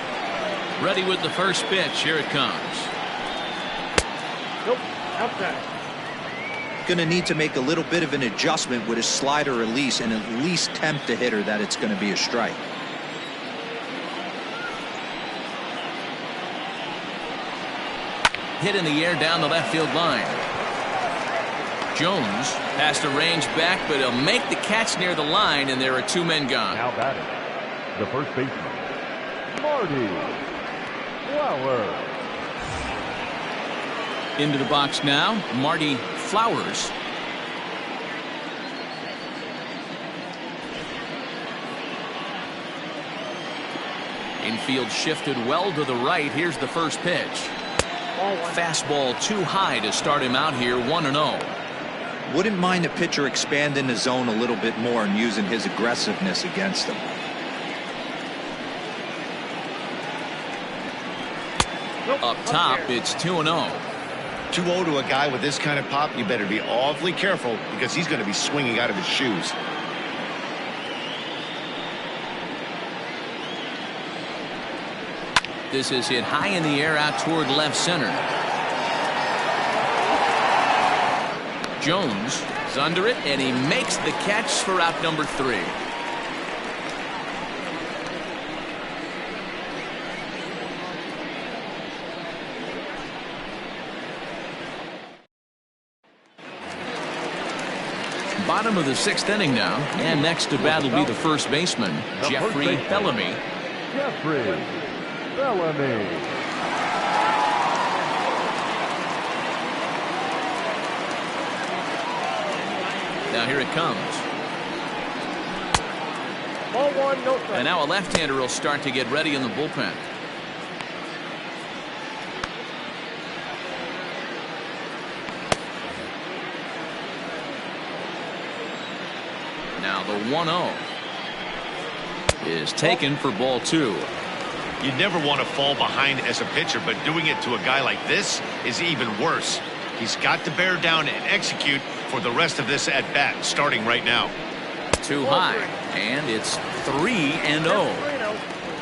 Ready with the first pitch. Here it comes. Nope, outside. Going to need to make a little bit of an adjustment with his slider release and at least tempt the hitter that it's going to be a strike. hit in the air down the left field line. Jones has to range back, but he'll make the catch near the line, and there are 2 men gone. Now batting, the first baseman, Marty Flowers. Into the box now, Marty Flowers. Infield shifted well to the right. Here's the first pitch. Fastball too high to start him out here, 1-0. Wouldn't mind the pitcher expanding the zone a little bit more and using his aggressiveness against him. Up top, it's 2-0. 2-0 to a guy with this kind of pop, you better be awfully careful because he's going to be swinging out of his shoes. This is hit high in the air out toward left center. Jones is under it, and he makes the catch for out number 3. Bottom of the 6th inning now, and next to bat will be the first baseman, Jeffrey Bellamy. Jeffrey Bellamy. Now here it comes. Ball 1, no strike. And now a left-hander will start to get ready in the bullpen. Now the 1-0 is taken for ball 2. You never want to fall behind as a pitcher, but doing it to a guy like this is even worse. He's got to bear down and execute for the rest of this at-bat, starting right now. Too high, and it's 3-0.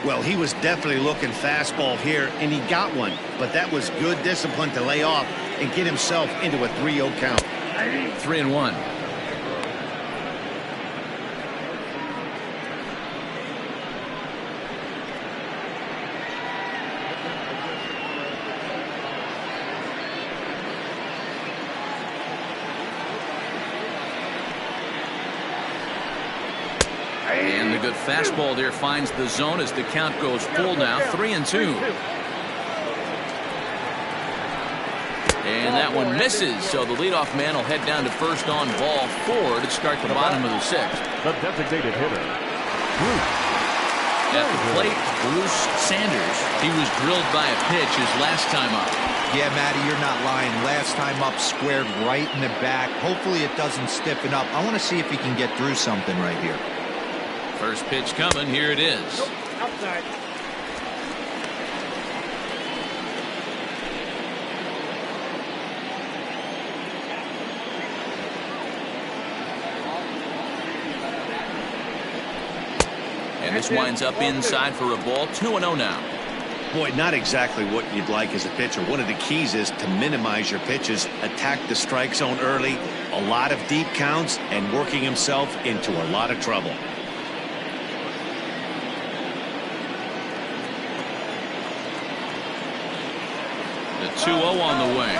Well, he was definitely looking fastball here, and he got one. But that was good discipline to lay off and get himself into a 3-0 count. 3-1. And the good fastball there finds the zone as the count goes full now, 3-2. And that one misses, so the leadoff man will head down to first on ball 4 to start the bottom of the 6th. The designated hitter, Bruce. At the plate, Bruce Sanders. He was drilled by a pitch his last time up. Yeah, Matty, you're not lying. Last time up, squared right in the back. Hopefully it doesn't stiffen up. I want to see if he can get through something right here. First pitch coming. Here it is. Nope, outside. And this winds up inside for a ball. 2-0 now. Boy, not exactly what you'd like as a pitcher. One of the keys is to minimize your pitches, attack the strike zone early, a lot of deep counts, and working himself into a lot of trouble. The 2-0 on the way.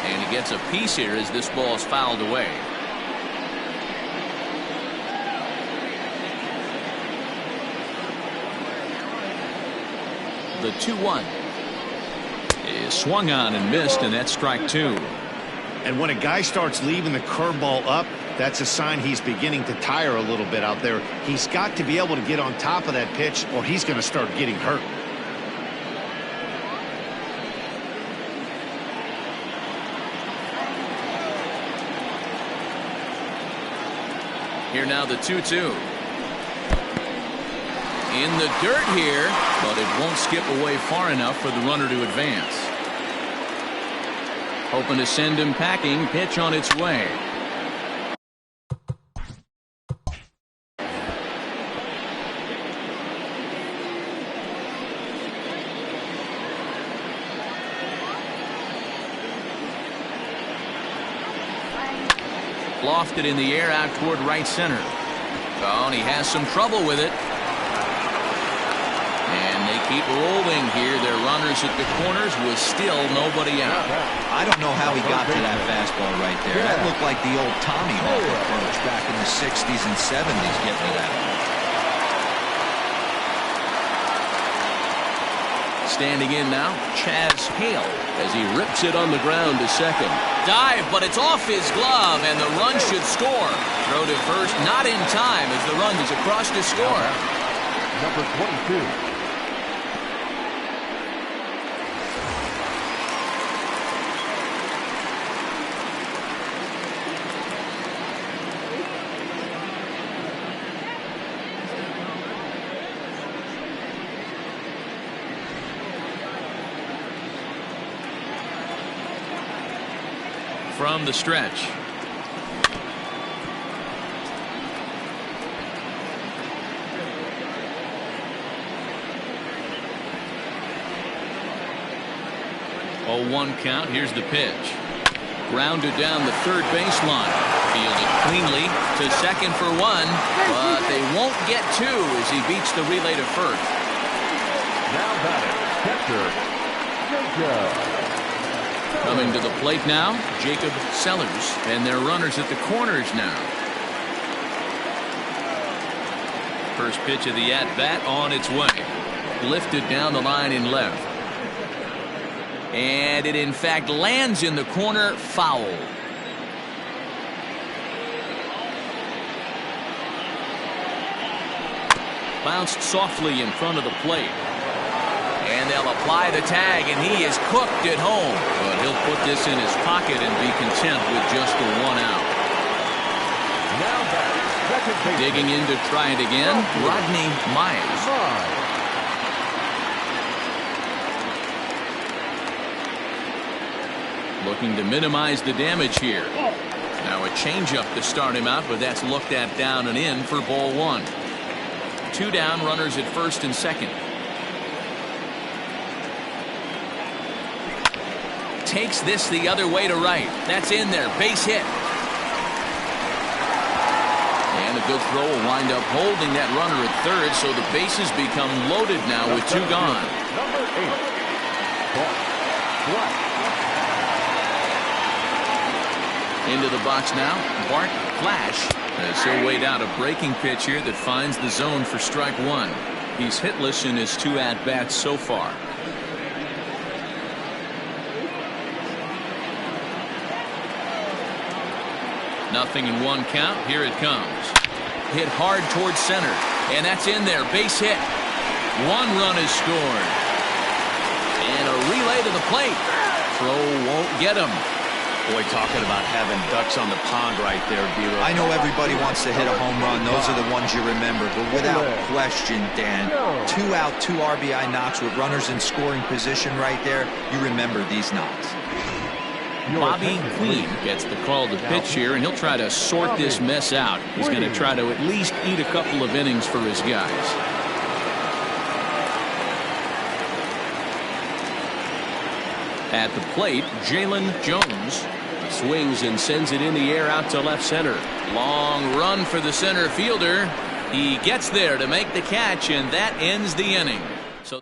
And he gets a piece here as this ball is fouled away. The 2-1 is swung on and missed, and that's strike 2. And when a guy starts leaving the curveball up, that's a sign he's beginning to tire a little bit out there. He's got to be able to get on top of that pitch, or he's going to start getting hurt. Here now the 2-2. In the dirt here, but it won't skip away far enough for the runner to advance. Hoping to send him packing. Pitch on its way. Lofted in the air out toward right center. Oh, and he has some trouble with it. And they keep rolling here. Their runners at the corners with still nobody out. I don't know how he got to that fastball right there. That looked like the old Tommy Hawk approach back in the 60s and 70s getting to that. Standing in now, Chaz Hale as he rips it on the ground to second. Dive, but it's off his glove, and the run should score. Throw to first, not in time as the run is across to score. Number 22. From the stretch. Oh, 1 count. Here's the pitch. Grounded down the third baseline. Fielded cleanly to second for 1, but they won't get 2 as he beats the relay to first. Now batting, catcher, Jacob. Coming to the plate now, Jacob Sellers, and their runners at the corners now. First pitch of the at-bat on its way. Lifted down the line in left. And it in fact lands in the corner, foul. Bounced softly in front of the plate. And they'll apply the tag, and he is cooked at home. But he'll put this in his pocket and be content with just the 1 out. Now back, digging in to try it again, Rodney Myers. Looking to minimize the damage here. Now a changeup to start him out, but that's looked at down and in for ball 1. 2 down, runners at first and second. Takes this the other way to right. That's in there. Base hit. And a good throw will wind up holding that runner at third, so the bases become loaded now with 2 gone. Number 8. Into the box now, Bart Flash, as he'll wait out a breaking pitch here that finds the zone for strike 1. He's hitless in his 2 at-bats so far. Nothing in 1 count. Here it comes. Hit hard towards center, and that's in there. Base hit. 1 run is scored. And a relay to the plate. Throw won't get him. Boy, talking about having ducks on the pond right there, B-Roy. I know everybody wants to hit a home run. Those are the ones you remember. But without question, Dan, 2 out, 2 RBI knocks with runners in scoring position right there. You remember these knocks. Bobby Queen gets the call to pitch here, and he'll try to sort this mess out. He's going to try to at least eat a couple of innings for his guys. At the plate, Jalen Jones swings and sends it in the air out to left center. Long run for the center fielder. He gets there to make the catch, and that ends the inning. So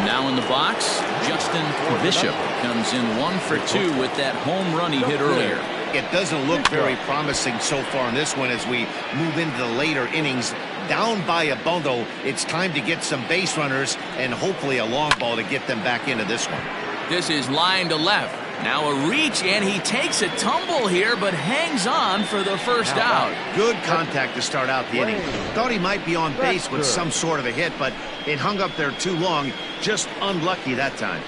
now in the box, Justin Bishop comes in 1 for 2 with that home run he hit earlier. It doesn't look very promising so far in this one as we move into the later innings. Down by a bundle, it's time to get some base runners and hopefully a long ball to get them back into this one. This is line to left. Now a reach, and he takes a tumble here, but hangs on for the first out. Good contact to start out the inning. Thought he might be on base with some sort of a hit, but it hung up there too long. Just unlucky that time.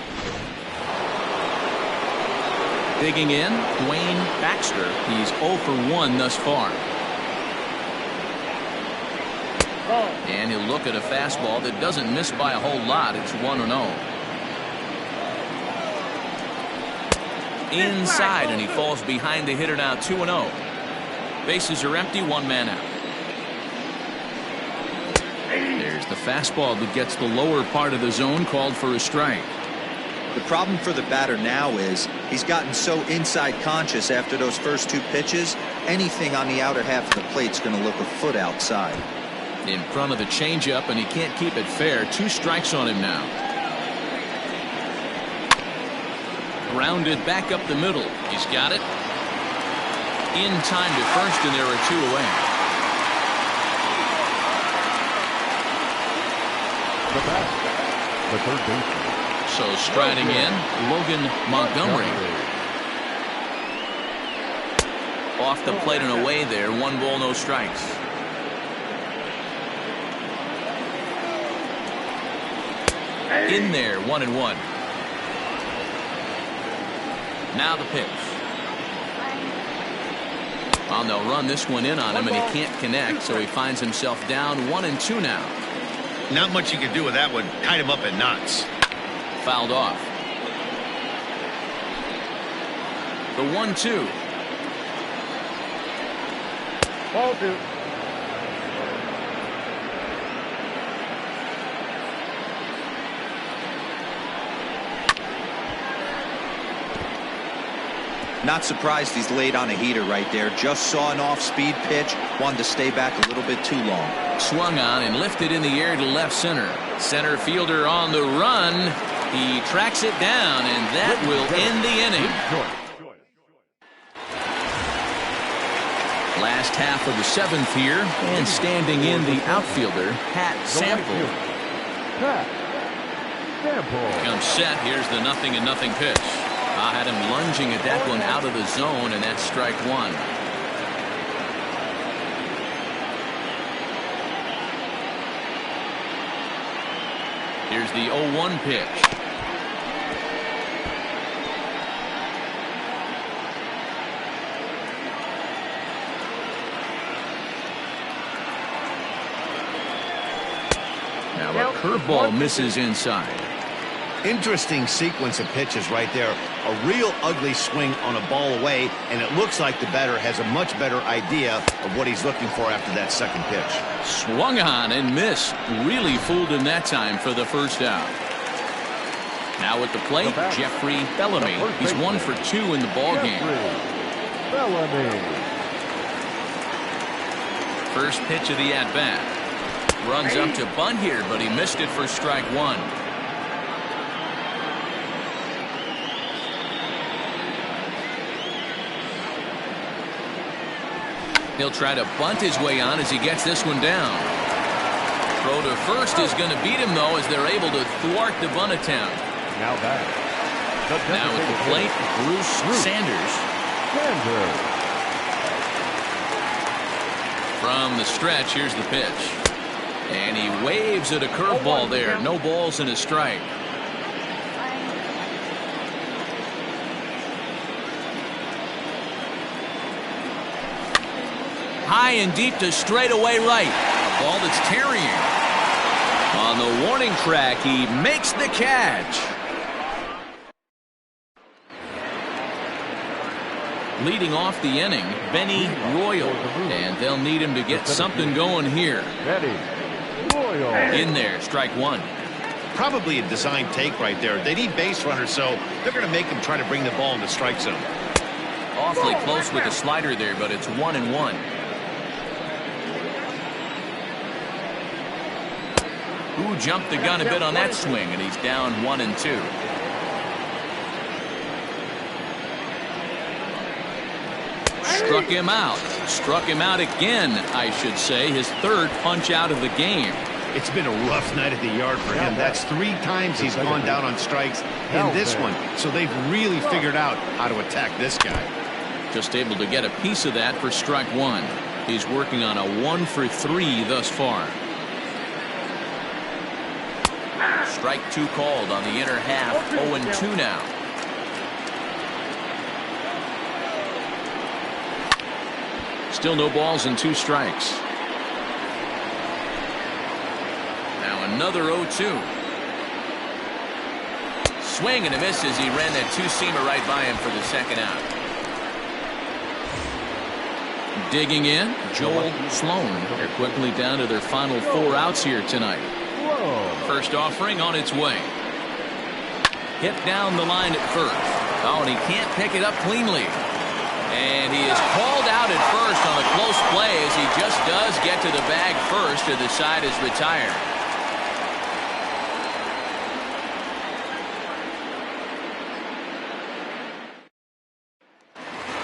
Digging in, Dwayne Baxter. He's 0 for 1 thus far. And he'll look at a fastball that doesn't miss by a whole lot. It's 1-0. Inside, and he falls behind the hitter now. 2-0. Bases are empty, 1 man out. There's the fastball that gets the lower part of the zone, called for a strike. The problem for the batter now is he's gotten so inside conscious after those first 2 pitches. Anything on the outer half of the plate's going to look a foot outside. In front of the changeup, and he can't keep it fair. 2 strikes on him now. Grounded back up the middle. He's got it. In time to first, and there are 2 away. The bat, the third baseman. So striding in, Logan Montgomery. Off the plate and away there. 1 ball, no strikes. In there, 1-1. Now the pitch. Well, they'll run this one in on him, and he can't connect, so he finds himself down 1-2 now. Not much you can do with that one. Tied him up in knots. Fouled off. The 1-2. Ball 2. Not surprised he's laid on a heater right there. Just saw an off-speed pitch. Wanted to stay back a little bit too long. Swung on and lifted in the air to left center. Center fielder on the run. He tracks it down, and that will end the inning. Last half of the 7th here, and standing in the outfielder, Pat Sample. Comes set. Here's the 0-0 pitch. I had him lunging at that one out of the zone, and that's strike 1. Here's the 0-1 pitch. Now a curveball misses inside. Interesting sequence of pitches right there. A real ugly swing on a ball away, and it looks like the batter has a much better idea of what he's looking for after that second pitch. Swung on and missed. Really fooled him that time for the first out. Now at the plate, Jeffrey Bellamy. He's 1 for 2 in the ball game. Bellamy. First pitch of the at-bat. Runs up to bunt here, but he missed it for strike 1. He'll try to bunt his way on as he gets this one down. Throw to first is going to beat him, though, as they're able to thwart the bunt attempt. Now back. Now at the plate, Bruce Sanders. From the stretch, here's the pitch. And he waves at a curveball there. No balls and a strike. High and deep to straightaway right. A ball that's carrying. On the warning track, he makes the catch. Leading off the inning, Benny Royal. And they'll need him to get something going here. Benny Royal. In there, strike 1. Probably a design take right there. They need base runners, so they're going to make him try to bring the ball in the strike zone. Awfully close with the slider there, but it's 1-1. Who jumped the gun a bit on that swing, and he's down 1-2. Struck him out. Struck him out again, I should say. His 3rd punch out of the game. It's been a rough night at the yard for him. That's 3 times he's gone down on strikes in this one. So they've really figured out how to attack this guy. Just able to get a piece of that for strike 1. He's working on a 1 for 3 thus far. Strike 2 called on the inner half. 0-2 now. Still no balls and 2 strikes. Now another 0-2. Swing and a miss as he ran that 2-seamer right by him for the second out. Digging in, Joel Sloan. They're quickly down to their final 4 outs here tonight. First offering on its way. Hit down the line at first. Oh, and he can't pick it up cleanly. And he is called out at first on a close play as he just does get to the bag first, and the side is retired.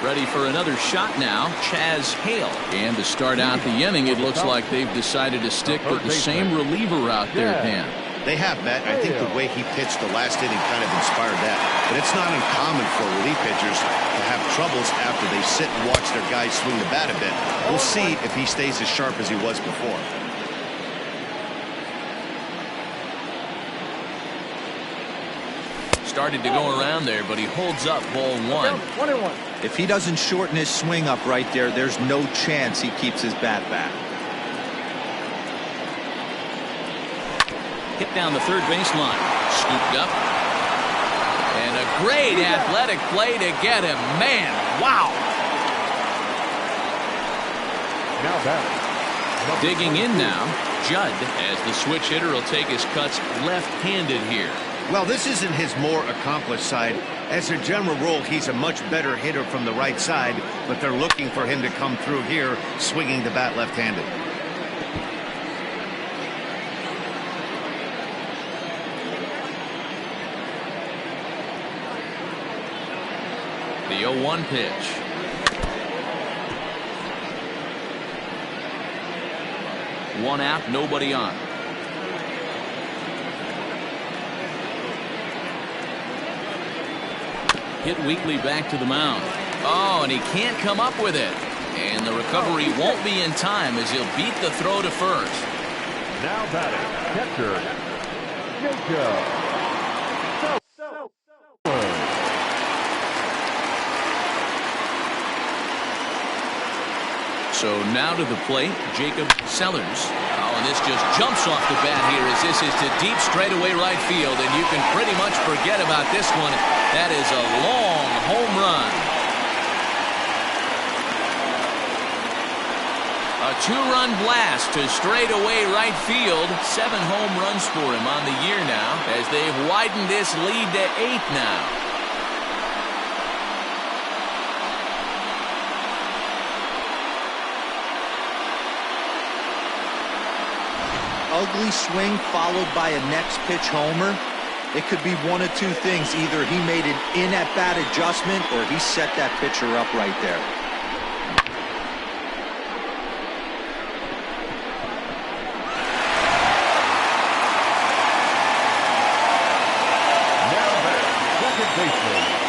Ready for another shot now, Chaz Hale. And to start out the inning, it looks like they've decided to stick with the same reliever out there, Dan. They have, Matt. I think the way he pitched the last inning kind of inspired that. But it's not uncommon for relief pitchers to have troubles after they sit and watch their guys swing the bat a bit. We'll see if he stays as sharp as he was before. Started to go around there, but he holds up ball one. 21. If he doesn't shorten his swing up right there, there's no chance he keeps his bat back. Hit down the third baseline. Scooped up. And a great athletic play to get him. Man, wow. Now back. Digging in now, Judd, as the switch hitter will take his cuts left-handed here. Well, this isn't his more accomplished side. As a general rule, he's a much better hitter from the right side, but they're looking for him to come through here, swinging the bat left-handed. The 0-1 pitch. One out, nobody on. Hit weakly back to the mound. Oh, and he can't come up with it. And the recovery won't be in time as he'll beat the throw to first. Now batting, catcher, Jacob. So now to the plate, Jacob Sellers. Oh, and this just jumps off the bat here as this is to deep straightaway right field, and you can pretty much forget about this one. That is a long home run. A two-run blast to straightaway right field. 7 home runs for him on the year now as they've widened this lead to 8 now. Ugly swing followed by a next pitch homer. It could be one of two things. Either he made an in-at-bat adjustment or he set that pitcher up right there.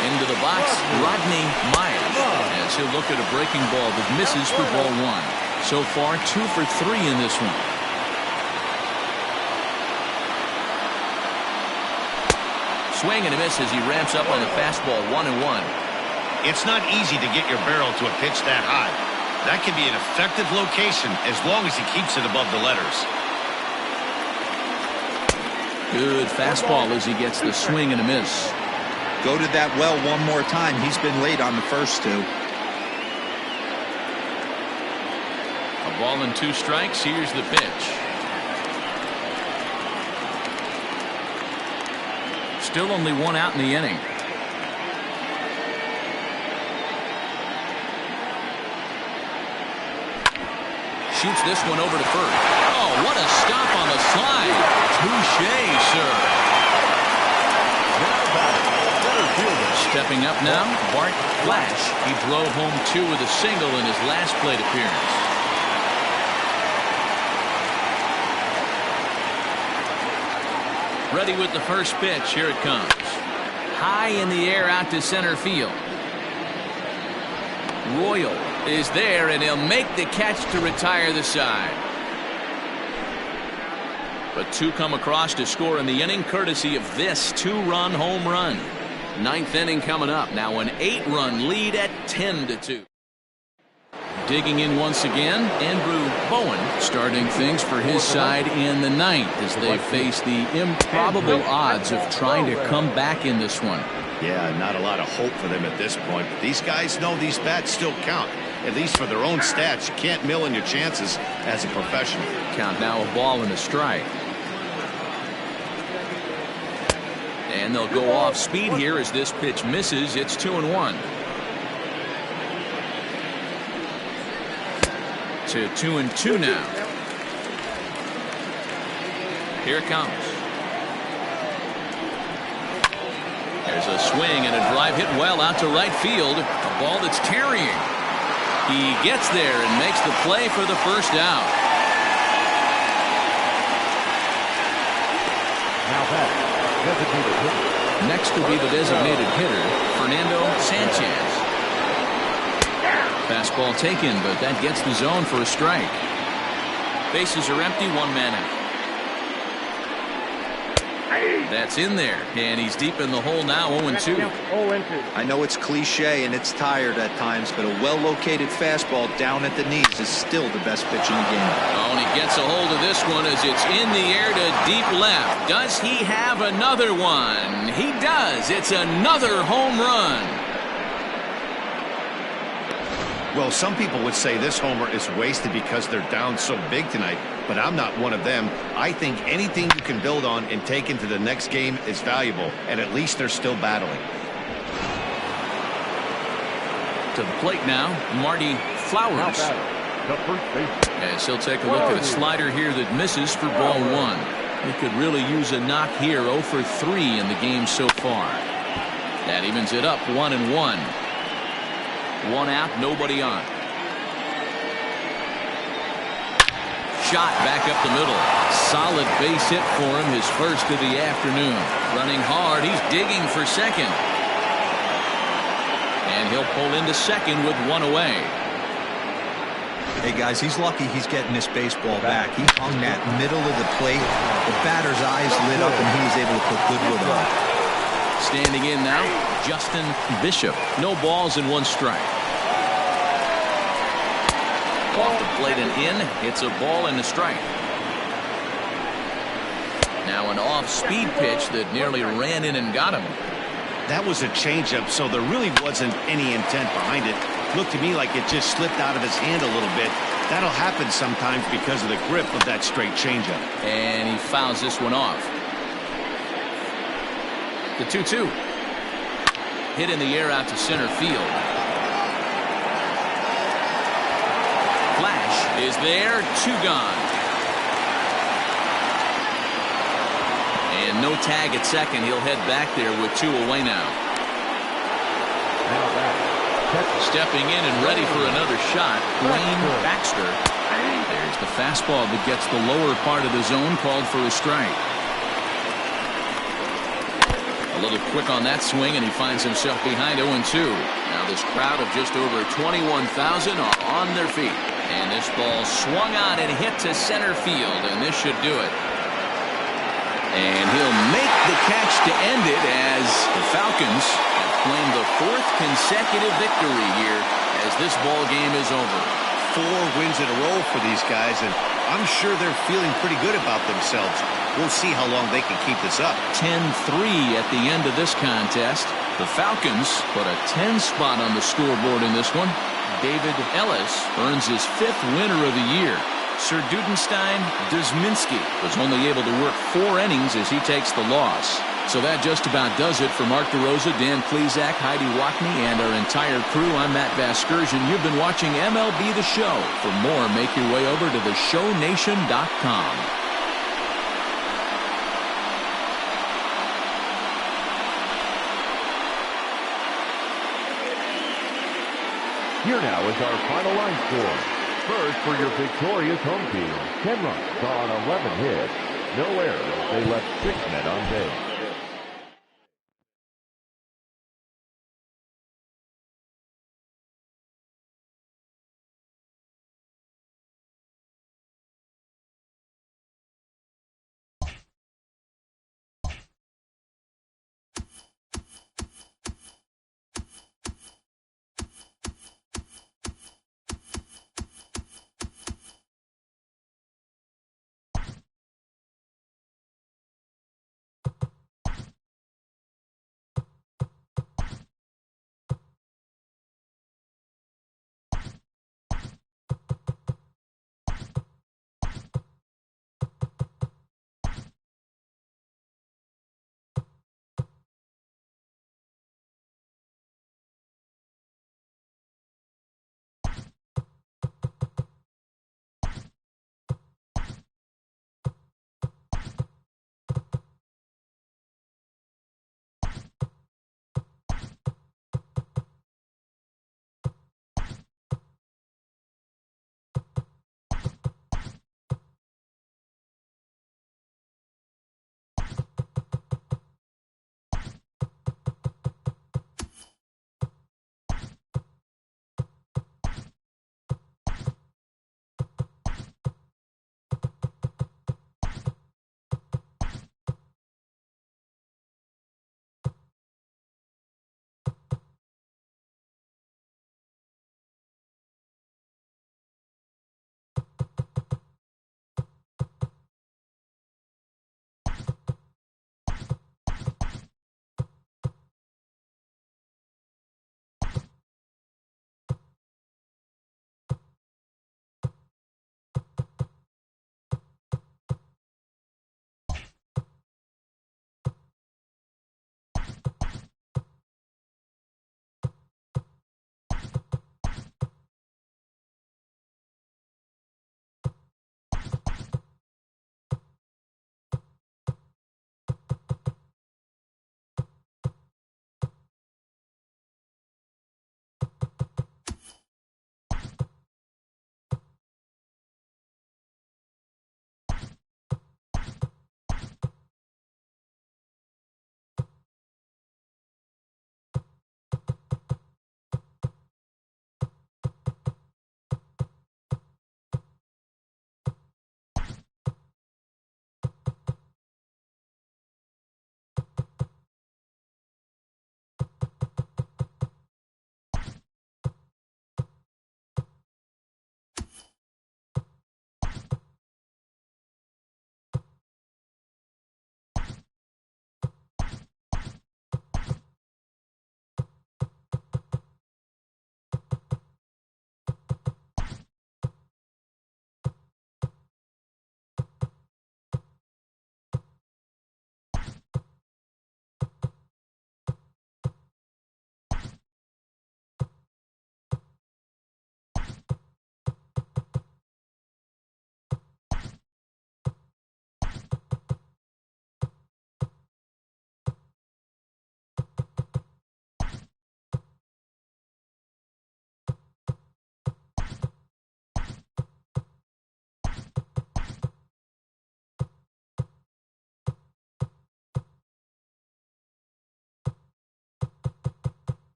Into the box, Rodney Myers, as he'll look at a breaking ball that misses for ball 1. So far, 2 for 3 in this one. Swing and a miss as he ramps up on the fastball. 1-1. It's not easy to get your barrel to a pitch that high. That can be an effective location as long as he keeps it above the letters. Good fastball as he gets the swing and a miss. Go to that well one more time. He's been late on the first 2. A ball and 2 strikes. Here's the pitch. Still only 1 out in the inning. Shoots this one over to first. Oh, what a stop on the slide. Touché, sir. Stepping up now, Bart Flash. He drove home 2 with a single in his last plate appearance. Ready with the first pitch. Here it comes. High in the air out to center field. Royal is there, and he'll make the catch to retire the side. But 2 come across to score in the inning, courtesy of this 2-run home run. 9th inning coming up. Now an 8-run lead at 10-2. Digging in once again, Andrew Bowen starting things for his side in the 9th as they face the improbable odds of trying to come back in this one. Yeah, not a lot of hope for them at this point. But these guys know these bats still count, at least for their own stats. You can't mill in your chances as a professional. Count now a ball and a strike. And they'll go off speed here as this pitch misses. It's 2-1. to 2-2 now. Here it comes. There's a swing and a drive hit well out to right field. A ball that's tarrying. He gets there and makes the play for the first out. Now that designated hitter. Next will be the designated hitter, Fernando Sanchez. Fastball taken, but that gets the zone for a strike. Bases are empty, one man out. That's in there, and he's deep in the hole now, 0-2. 0-2. I know it's cliche and it's tired at times, but a well-located fastball down at the knees is still the best pitch in the game. Oh, and he gets a hold of this one as it's in the air to deep left. Does he have another one? He does. It's another home run. Well, some people would say this homer is wasted because they're down so big tonight, but I'm not one of them. I think anything you can build on and take into the next game is valuable, and at least they're still battling. To the plate now, Marty Flowers. The first baseman. As he'll take a look at a slider here that misses for ball one. He could really use a knock here, 0 for 3 in the game so far. That evens it up, 1-1. One out, nobody on. Shot back up the middle. Solid base hit for him, his first of the afternoon. Running hard, he's digging for second. And he'll pull into second with one away. Hey guys, he's lucky he's getting this baseball back. He hung that middle of the plate. The batter's eyes lit up and he was able to put good wood on. Standing in now, Justin Bishop. No balls and one strike. Off the plate and in. It's a ball and a strike. Now an off-speed pitch that nearly ran in and got him. That was a changeup, so there really wasn't any intent behind it. Looked to me like it just slipped out of his hand a little bit. That'll happen sometimes because of the grip of that straight changeup. And he fouls this one off. The 2-2. Hit in the air out to center field. Flash is there, 2 gone. And no tag at second. He'll head back there with 2 away now. Now that stepping in and ready for another shot, Wayne Baxter. There's the fastball that gets the lower part of the zone, called for a strike. A little quick on that swing, and he finds himself behind 0-2. Now this crowd of just over 21,000 are on their feet. And this ball swung on and hit to center field, and this should do it. And he'll make the catch to end it as the Falcons have claimed the 4th consecutive victory here as this ball game is over. 4 wins in a row for these guys, and I'm sure they're feeling pretty good about themselves. We'll see how long they can keep this up. 10-3 at the end of this contest. The Falcons put a 10 spot on the scoreboard in this one. David Ellis earns his 5th winner of the year. Sir Dudenstein Dusminski was only able to work 4 innings as he takes the loss. So that just about does it for Mark DeRosa, Dan Klezak, Heidi Wackney, and our entire crew. I'm Matt Vasgersian. You've been watching MLB The Show. For more, make your way over to theshownation.com. Here now is our final line score. First, for your victorious home team, 10 runs on 11 hits. No errors. They left 6 men on base.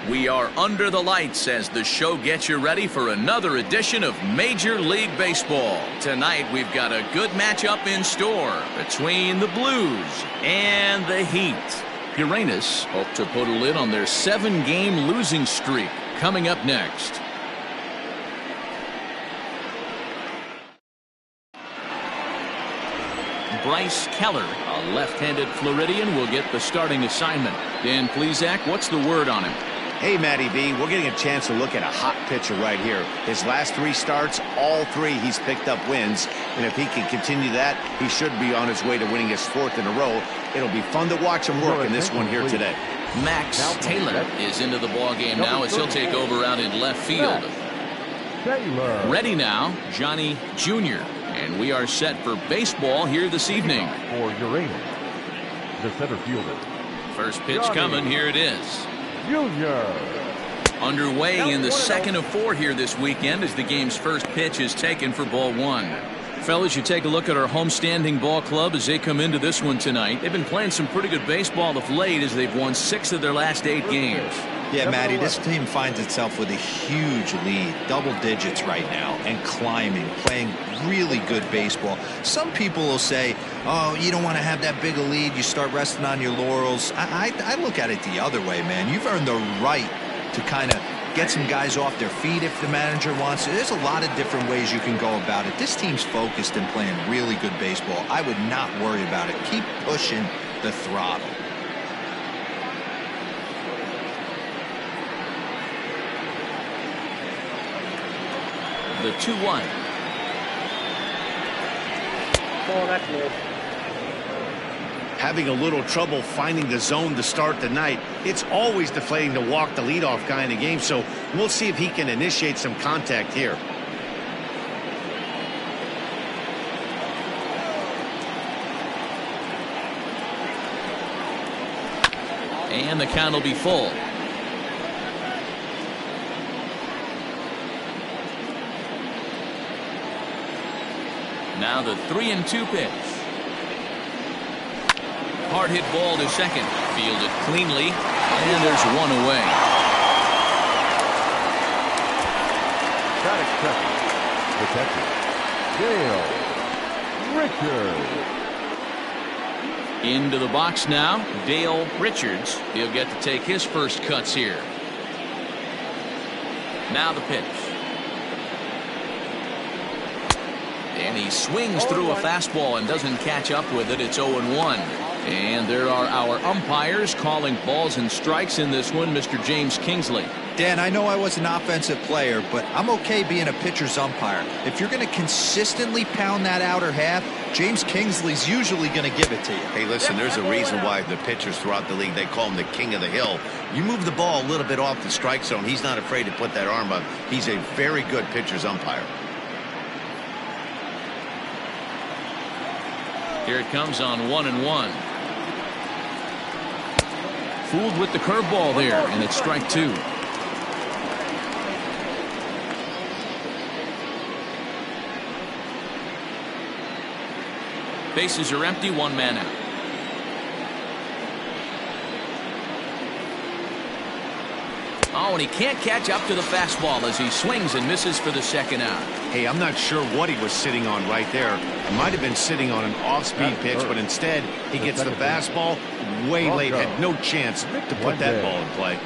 We are under the lights as the show gets you ready for another edition of Major League Baseball. Tonight we've got a good matchup in store between the Blues and the Heat. Uranus hope to put a lid on their 7-game losing streak. Coming up next. Bryce Keller, a left-handed Floridian, will get the starting assignment. Dan Plesac, what's the word on him? Hey, Matty B, we're getting a chance to look at a hot pitcher right here. His last 3 starts, all 3 he's picked up wins. And if he can continue that, he should be on his way to winning his 4th in a row. It'll be fun to watch him work in this one here today. Max Taylor is into the ballgame now as he'll take over out in left field. Ready now, Johnny Jr. And we are set for baseball here this evening. For Uranus, the center fielder. First pitch coming, here it is. Junior. Underway in the second of 4 here this weekend as the game's first pitch is taken for ball 1. Fellas, you take a look at our homestanding ball club as they come into this one tonight. They've been playing some pretty good baseball of late as they've won 6 of their last 8 games. Yeah, Matty, this team finds itself with a huge lead, double digits right now, and climbing, playing really good baseball. Some people will say, oh, you don't want to have that big a lead, you start resting on your laurels. I look at it the other way, man. You've earned the right to kind of get some guys off their feet if the manager wants to. There's a lot of different ways you can go about it. This team's focused and playing really good baseball. I would not worry about it. Keep pushing the throttle. The 2-1. Oh, that's low. Having a little trouble finding the zone to start the night. It's always deflating to walk the leadoff guy in the game, so we'll see if he can initiate some contact here. And the count will be full. Now the 3-2 pitch. Hard hit ball to second. Fielded cleanly. And there's one away. Got accepted. Protected. Dale Richards. Into the box now, Dale Richards. He'll get to take his first cuts here. Now the pitch. And he swings through a fastball and doesn't catch up with it. It's 0-1. And there are our umpires calling balls and strikes in this one, Mr. James Kingsley. Dan, I know I was an offensive player, but I'm okay being a pitcher's umpire. If you're going to consistently pound that outer half, James Kingsley's usually going to give it to you. Hey, listen, there's a reason why the pitchers throughout the league, they call him the king of the hill. You move the ball a little bit off the strike zone, he's not afraid to put that arm up. He's a very good pitcher's umpire. Here it comes on 1-1. Fooled with the curveball there, and it's strike 2. Bases are empty, 1 man out. Oh, and he can't catch up to the fastball as he swings and misses for the second out. Hey, I'm not sure what he was sitting on right there. He might have been sitting on an off-speed pitch, but instead he gets the fastball way late. Had no chance to put that ball in play.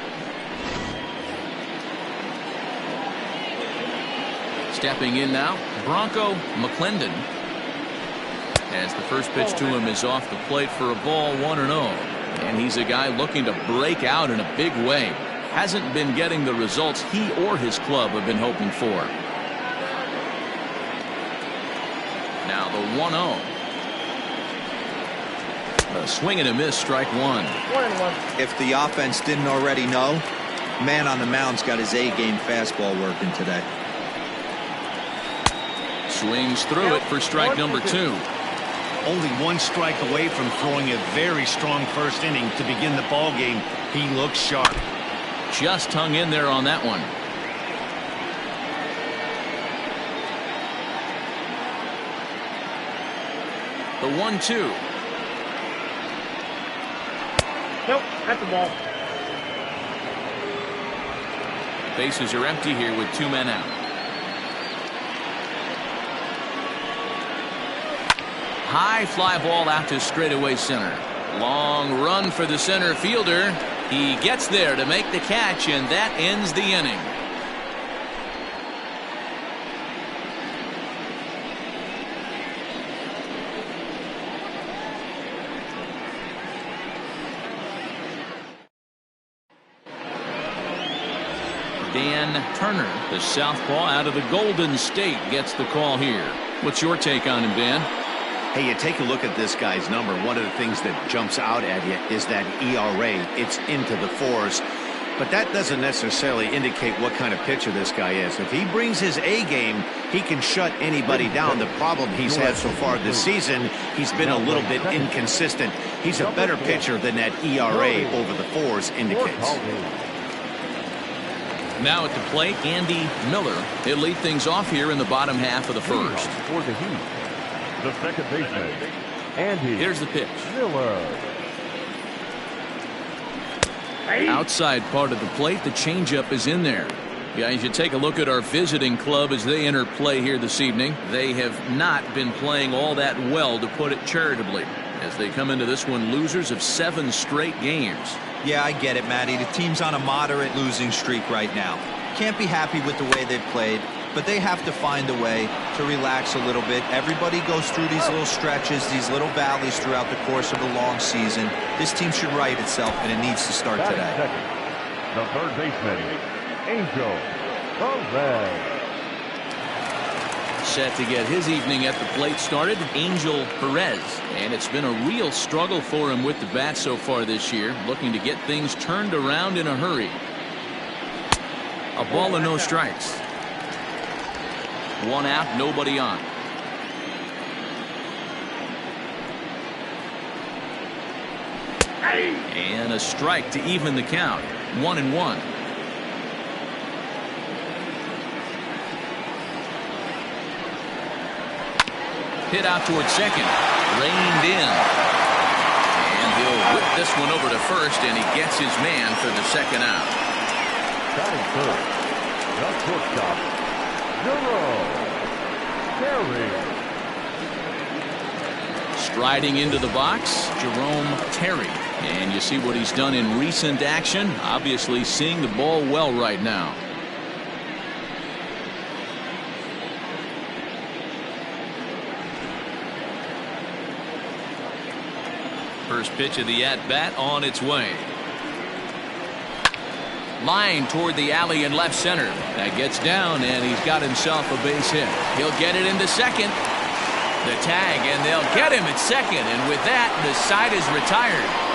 Stepping in now, Bronco McClendon. As the first pitch to him is off the plate for a ball, 1-0. And he's a guy looking to break out in a big way. Hasn't been getting the results he or his club have been hoping for. Now the 1-0. A swing and a miss, strike 1. 1-1. If the offense didn't already know, man on the mound's got his A-game fastball working today. Swings through it for strike number 2. Only 1 strike away from throwing a very strong first inning to begin the ball game. He looks sharp. Just hung in there on that one. The 1-2. Nope, that's the ball. Bases are empty here with 2 men out. High fly ball out to straightaway center. Long run for the center fielder. He gets there to make the catch, and that ends the inning. Dan Turner, the southpaw out of the Golden State, gets the call here. What's your take on him, Dan? Hey, you take a look at this guy's number. One of the things that jumps out at you is that ERA. It's into the 4s. But that doesn't necessarily indicate what kind of pitcher this guy is. If he brings his A game, he can shut anybody down. The problem he's had so far this season, he's been a little bit inconsistent. He's a better pitcher than that ERA over the 4s indicates. Now at the plate, Andy Miller. He'll lead things off here in the bottom half of the first. For the Heat, the second baseman, Andy. Here's the pitch. Miller. Outside part of the plate, the changeup is in there. Guys, you take a look at our visiting club as they enter play here this evening. They have not been playing all that well, to put it charitably, as they come into this one losers of 7 straight games. Yeah, I get it, Matty. The team's on a moderate losing streak right now. Can't be happy with the way they've played, but they have to find a way to relax a little bit. Everybody goes through these little stretches, these little valleys throughout the course of a long season. This team should right itself, and it needs to start today. The third baseman, Angel Perez. Set to get his evening at the plate started, Angel Perez. And it's been a real struggle for him with the bat so far this year, looking to get things turned around in a hurry. A ball and no strikes. 1 out, nobody on. And a strike to even the count. 1-1. Hit out towards second. Reined in. And he'll whip this one over to first, and he gets his man for the second out. Batting first, the shortstop, Terry. Striding into the box, Jerome Terry. And you see what he's done in recent action. Obviously seeing the ball well right now. First pitch of the at-bat on its way. Line toward the alley in left center. That gets down, and he's got himself a base hit. He'll get it into second. The tag, and they'll get him at second. And with that, the side is retired.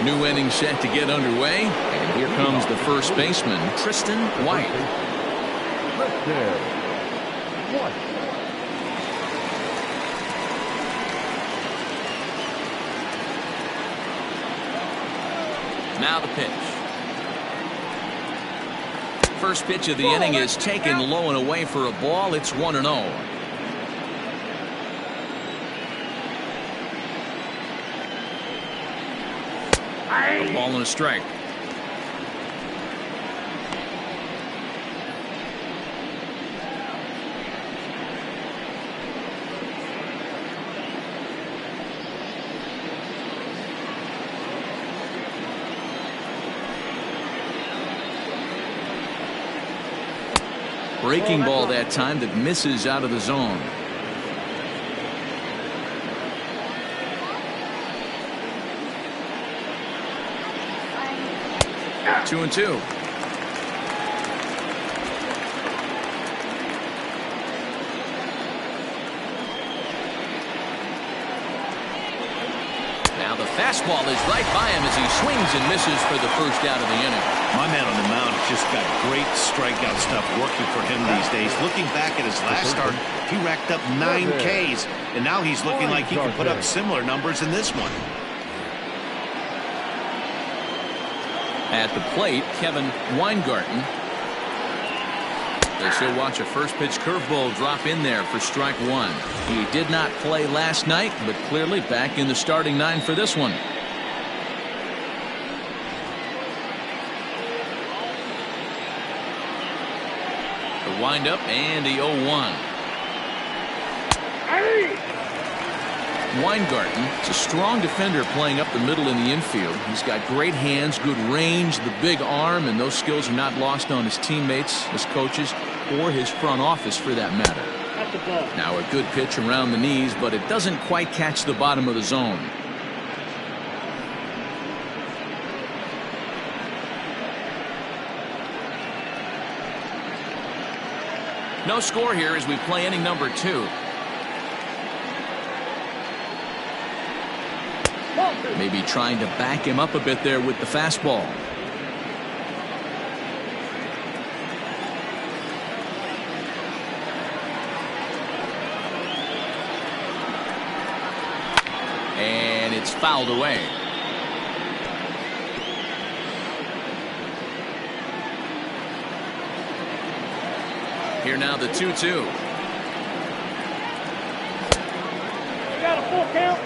New inning set to get underway, and here comes the first baseman, Tristan White. Now the pitch. First pitch of the inning is taken low and away for a ball. It's 1-0. A ball and a strike. Breaking ball that time that misses out of the zone. Two and two. Now the fastball is right by him as he swings and misses for the first out of the inning. My man on the mound just got great strikeout stuff working for him these days. Looking back at his last start, he racked up 9 Ks, and now he's looking like he can put up similar numbers in this one. At the plate, Kevin Weingarten. As he'll watch a first pitch curveball drop in there for strike one. He did not play last night, but clearly back in the starting nine for this one. The windup and the 0-1. Weingarten is a strong defender playing up the middle in the infield. He's got great hands, good range, the big arm, and those skills are not lost on his teammates, his coaches, or his front office for that matter. Now a good pitch around the knees, but it doesn't quite catch the bottom of the zone. No score here as we play inning number 2. Maybe trying to back him up a bit there with the fastball. And it's fouled away. Here now the 2-2. Got a full count.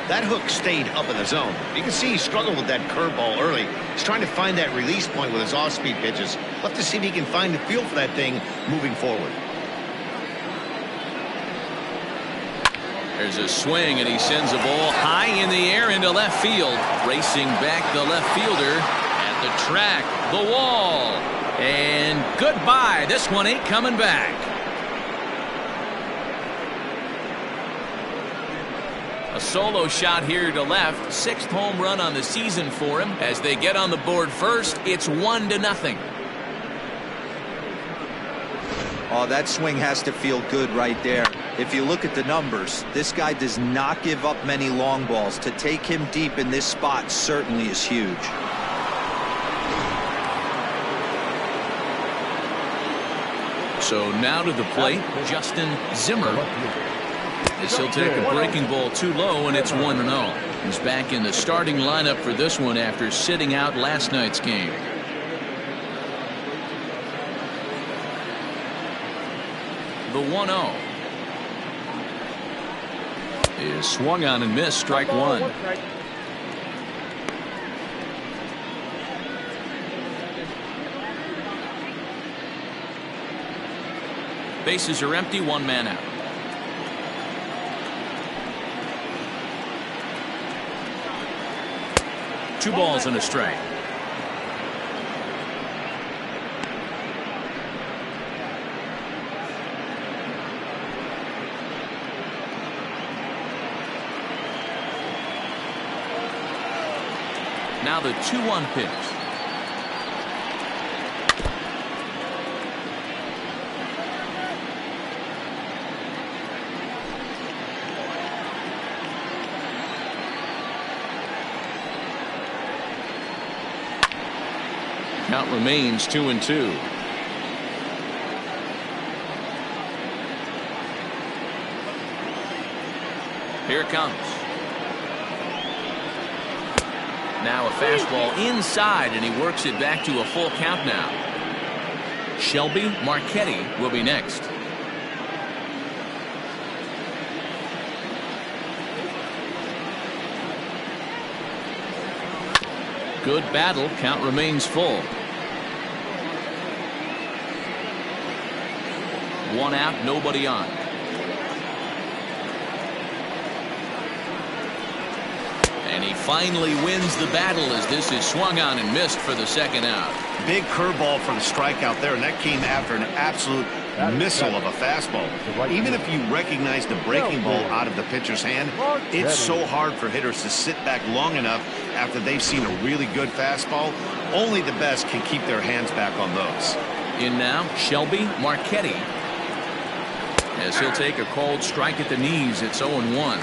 That hook stayed up in the zone. You can see he struggled with that curveball early. He's trying to find that release point with his off-speed pitches. Love to see if he can find the feel for that thing moving forward. There's a swing, and he sends a ball high in the air into left field. Racing back the left fielder at the track, the wall. And goodbye. This one ain't coming back. A solo shot here to left. 6th home run on the season for him. As they get on the board first, it's 1-0. Oh, that swing has to feel good right there. If you look at the numbers, this guy does not give up many long balls. To take him deep in this spot certainly is huge. So now to the plate, Justin Zimmer. As he'll take a breaking ball too low, and it's 1-0. He's back in the starting lineup for this one after sitting out last night's game. The 1-0 is swung on and missed, strike one. Bases are empty, 1 man out. Two balls and a strike. Now the 2-1 pitch. Count remains 2-2. Here it comes. Now a fastball inside, and he works it back to a full count now. Shelby Marchetti will be next. Good battle. Count remains full. 1 out, nobody on. And he finally wins the battle as this is swung on and missed for the 2nd out. Big curveball for the strikeout there, and that came after an absolute missile of a fastball. Even if you recognize the breaking ball out of the pitcher's hand, it's so hard for hitters to sit back long enough after they've seen a really good fastball. Only the best can keep their hands back on those. In now, Shelby Marchetti. As he'll take a called strike at the knees, it's 0-1.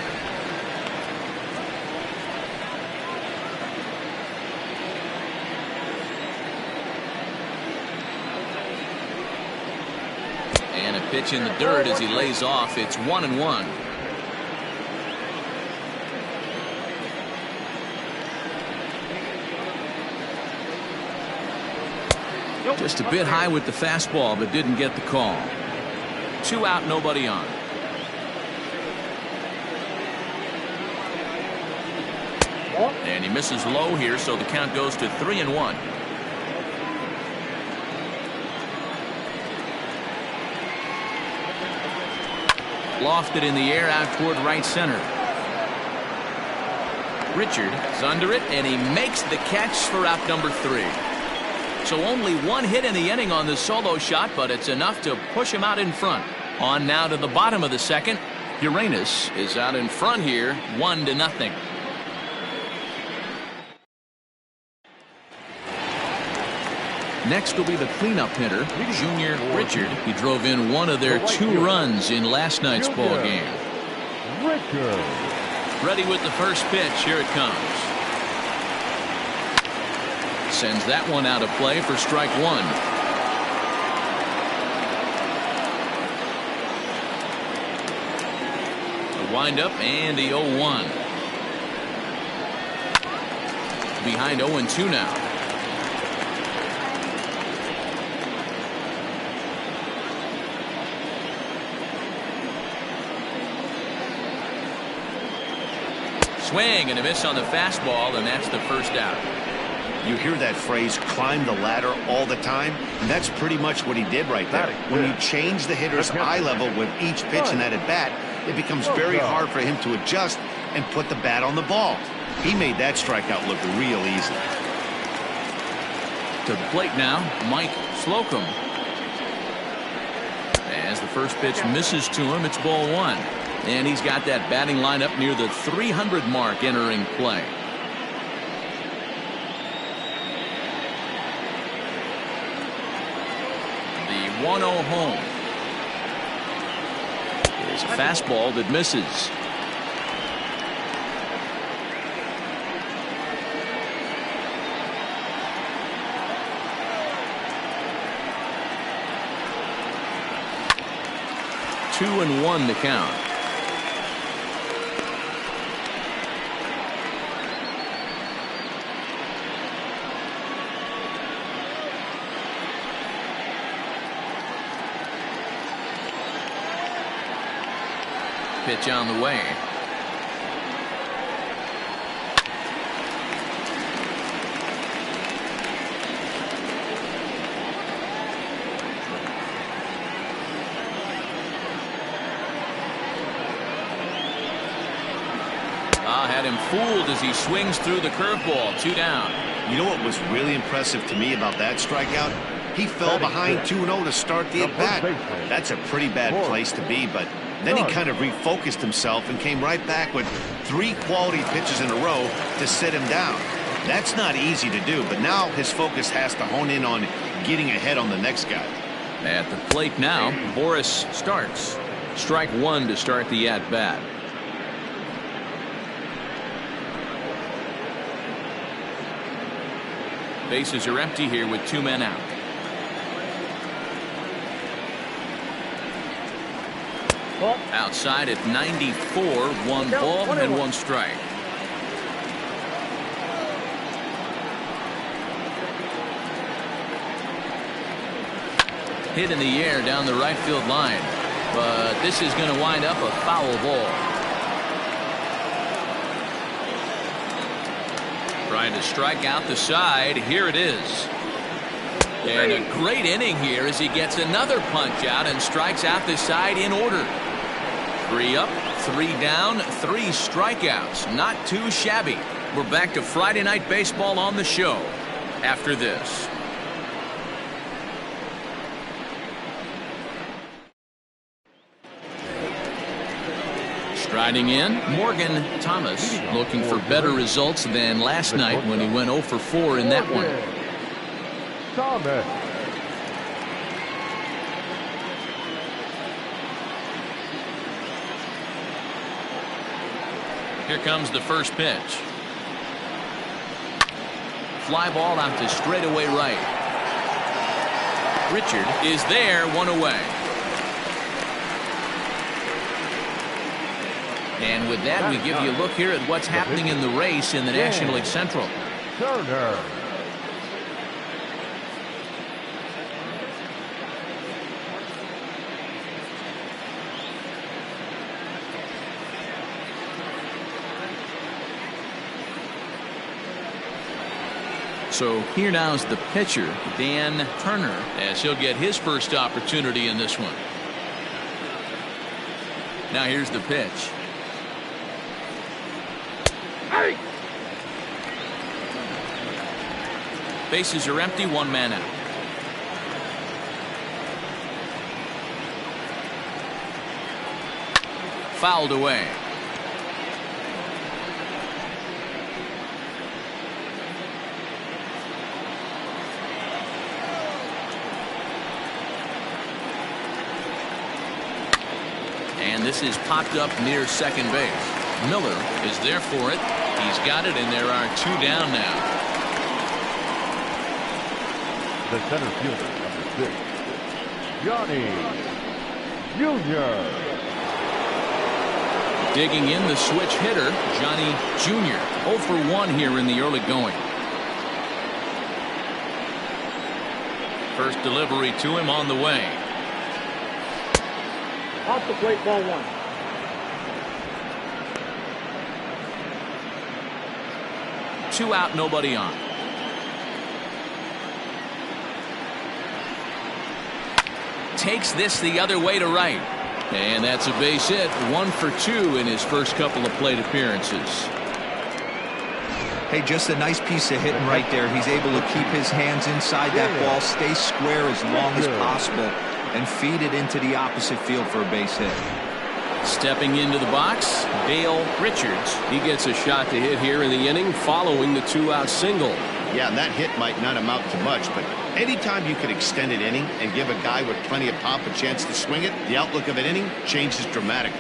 And a pitch in the dirt as he lays off. It's 1-1. Just a bit high with the fastball, but didn't get the call. 2 out, nobody on. And he misses low here, so the count goes to 3-1. Lofted in the air out toward right center. Richard is under it, and he makes the catch for out number 3. So only 1 hit in the inning on the solo shot, but it's enough to push him out in front. On now to the bottom of the second. Uranus is out in front here, 1-0. Next will be the cleanup hitter, Junior Richard. He drove in one of their 2 runs in last night's ball game. Richard. Ready with the first pitch. Here it comes. Sends that one out of play for strike 1. The windup and the 0-1. Behind 0-2 now. Swing and a miss on the fastball, and that's the first out. You hear that phrase, climb the ladder, all the time, and that's pretty much what he did right there. When you change the hitter's eye level with each pitch in that at-bat, it becomes very hard for him to adjust and put the bat on the ball. He made that strikeout look real easy. To the plate now, Mike Slocum. As the first pitch misses to him, it's ball 1. And he's got that batting lineup near the 300 mark entering play. The 1-0 home. There's a fastball that misses. Two and 1 to count. Pitch on the way. Had him fooled as he swings through the curveball. 2 down. You know what was really impressive to me about that strikeout? He fell behind 2-0 to start the at-bat. That's a pretty bad place to be, but then he kind of refocused himself and came right back with 3 quality pitches in a row to sit him down. That's not easy to do, but now his focus has to hone in on getting ahead on the next guy. At the plate now, Boris starts. Strike 1 to start the at-bat. Bases are empty here with 2 men out. Outside at 94, 1 ball and 1 strike. Hit in the air down the right field line, but this is going to wind up a foul ball. Trying to strike out the side. Here it is. And a great inning here as he gets another punch out and strikes out the side in order. 3 up, 3 down, 3 strikeouts. Not too shabby. We're back to Friday Night Baseball on the show after this. Striding in, Morgan Thomas, looking for better results than last night when he went 0 for 4 in that one. Thomas. Here comes the first pitch. Fly ball out to straightaway right. Richard is there, 1 away. And with that, we give you a look here at what's happening in the race in the National League Central. Turner. So here now is the pitcher, Dan Turner, as he'll get his first opportunity in this one. Now here's the pitch. Hey! Bases are empty, one man out. Fouled away. And this is popped up near second base. Miller is there for it. He's got it, and there are two down now. The center fielder, number 6, Johnny Jr. Digging in the switch hitter, Johnny Jr. 0 for 1 here in the early going. First delivery to him on the way. Off the plate, ball 1. Two out, nobody on. Takes this the other way to right. And that's a base hit. 1 for 2 in his first couple of plate appearances. Hey, just a nice piece of hitting right there. He's able to keep his hands inside that ball, stay square as long as possible, and feed it into the opposite field for a base hit. Stepping into the box, Dale Richards. He gets a shot to hit here in the inning following the 2-out single. Yeah, and that hit might not amount to much, but anytime you can extend an inning and give a guy with plenty of pop a chance to swing it, the outlook of an inning changes dramatically.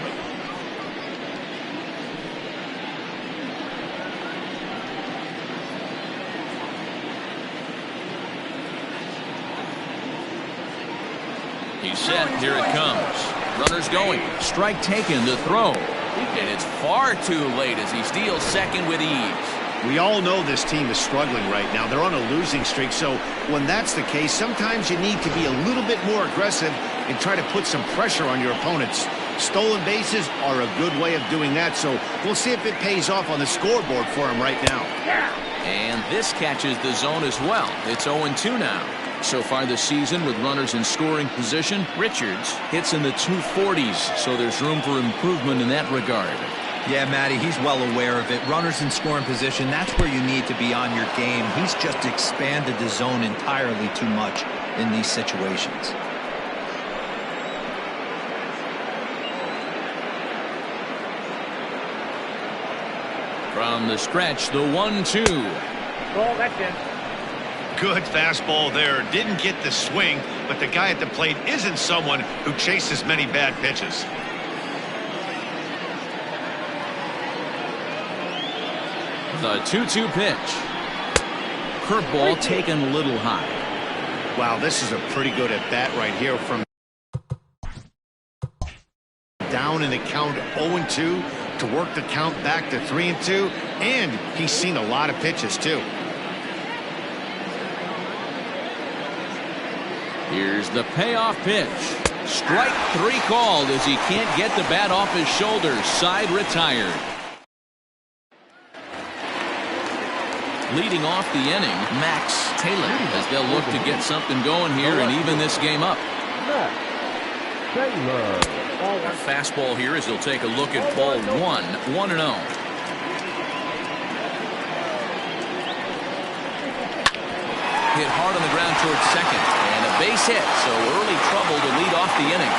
He's set. Here it comes. Runners going. Strike taken. The throw. And it's far too late as he steals second with ease. We all know this team is struggling right now. They're on a losing streak, so when that's the case, sometimes you need to be a little bit more aggressive and try to put some pressure on your opponents. Stolen bases are a good way of doing that, so we'll see if it pays off on the scoreboard for him right now. And this catches the zone as well. It's 0-2 now. So far this season with runners in scoring position, Richards hits in the 240s, so there's room for improvement in that regard. Yeah, Matty, he's well aware of it. Runners in scoring position, that's where you need to be on your game. He's just expanded the zone entirely too much in these situations. From the stretch, the 1-2. Ball, that's it. Good fastball there. Didn't get the swing, but the guy at the plate isn't someone who chases many bad pitches. The 2-2 pitch. Curveball taken a little high. Wow, this is a pretty good at bat right here from down in the count 0-2 to work the count back to 3-2, and he's seen a lot of pitches too. Here's the payoff pitch. Strike 3 called as he can't get the bat off his shoulders. Side retired. Leading off the inning, Max Taylor, as they'll look to get something going here and even this game up. A fastball here as he'll take a look at ball 1, 1-0. Hit hard on the ground towards second, and a base hit, so early trouble to lead off the inning.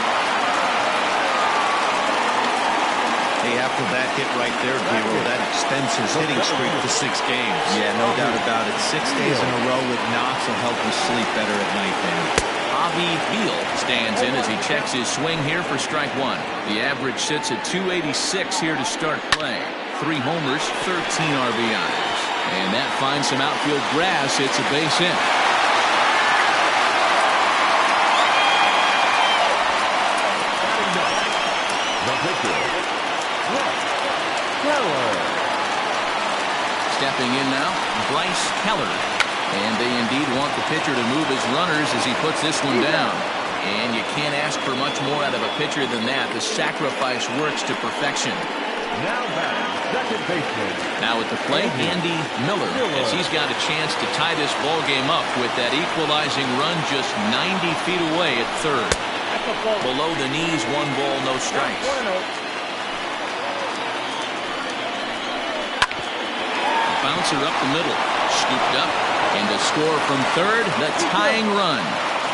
Hey, after that hit right there, Dero, that extends his hitting streak to 6 games. Yeah, no doubt about it. 6 days in a row with knocks will help you sleep better at night, Dan. Avi Beal stands in as he checks his swing here for strike 1. The average sits at 286 here to start play. 3 homers, 13 RBIs. And that finds some outfield grass. It's a base hit. Stepping in now, Bryce Keller. And they indeed want the pitcher to move his runners as he puts this one down. And you can't ask for much more out of a pitcher than that. The sacrifice works to perfection. Now batting, second baseman. Now at the plate, Andy Miller, as he's got a chance to tie this ball game up with that equalizing run just 90 feet away at third. Below the knees, 1 ball, no strikes. Bouncer up the middle, scooped up, and a score from third, the tying run.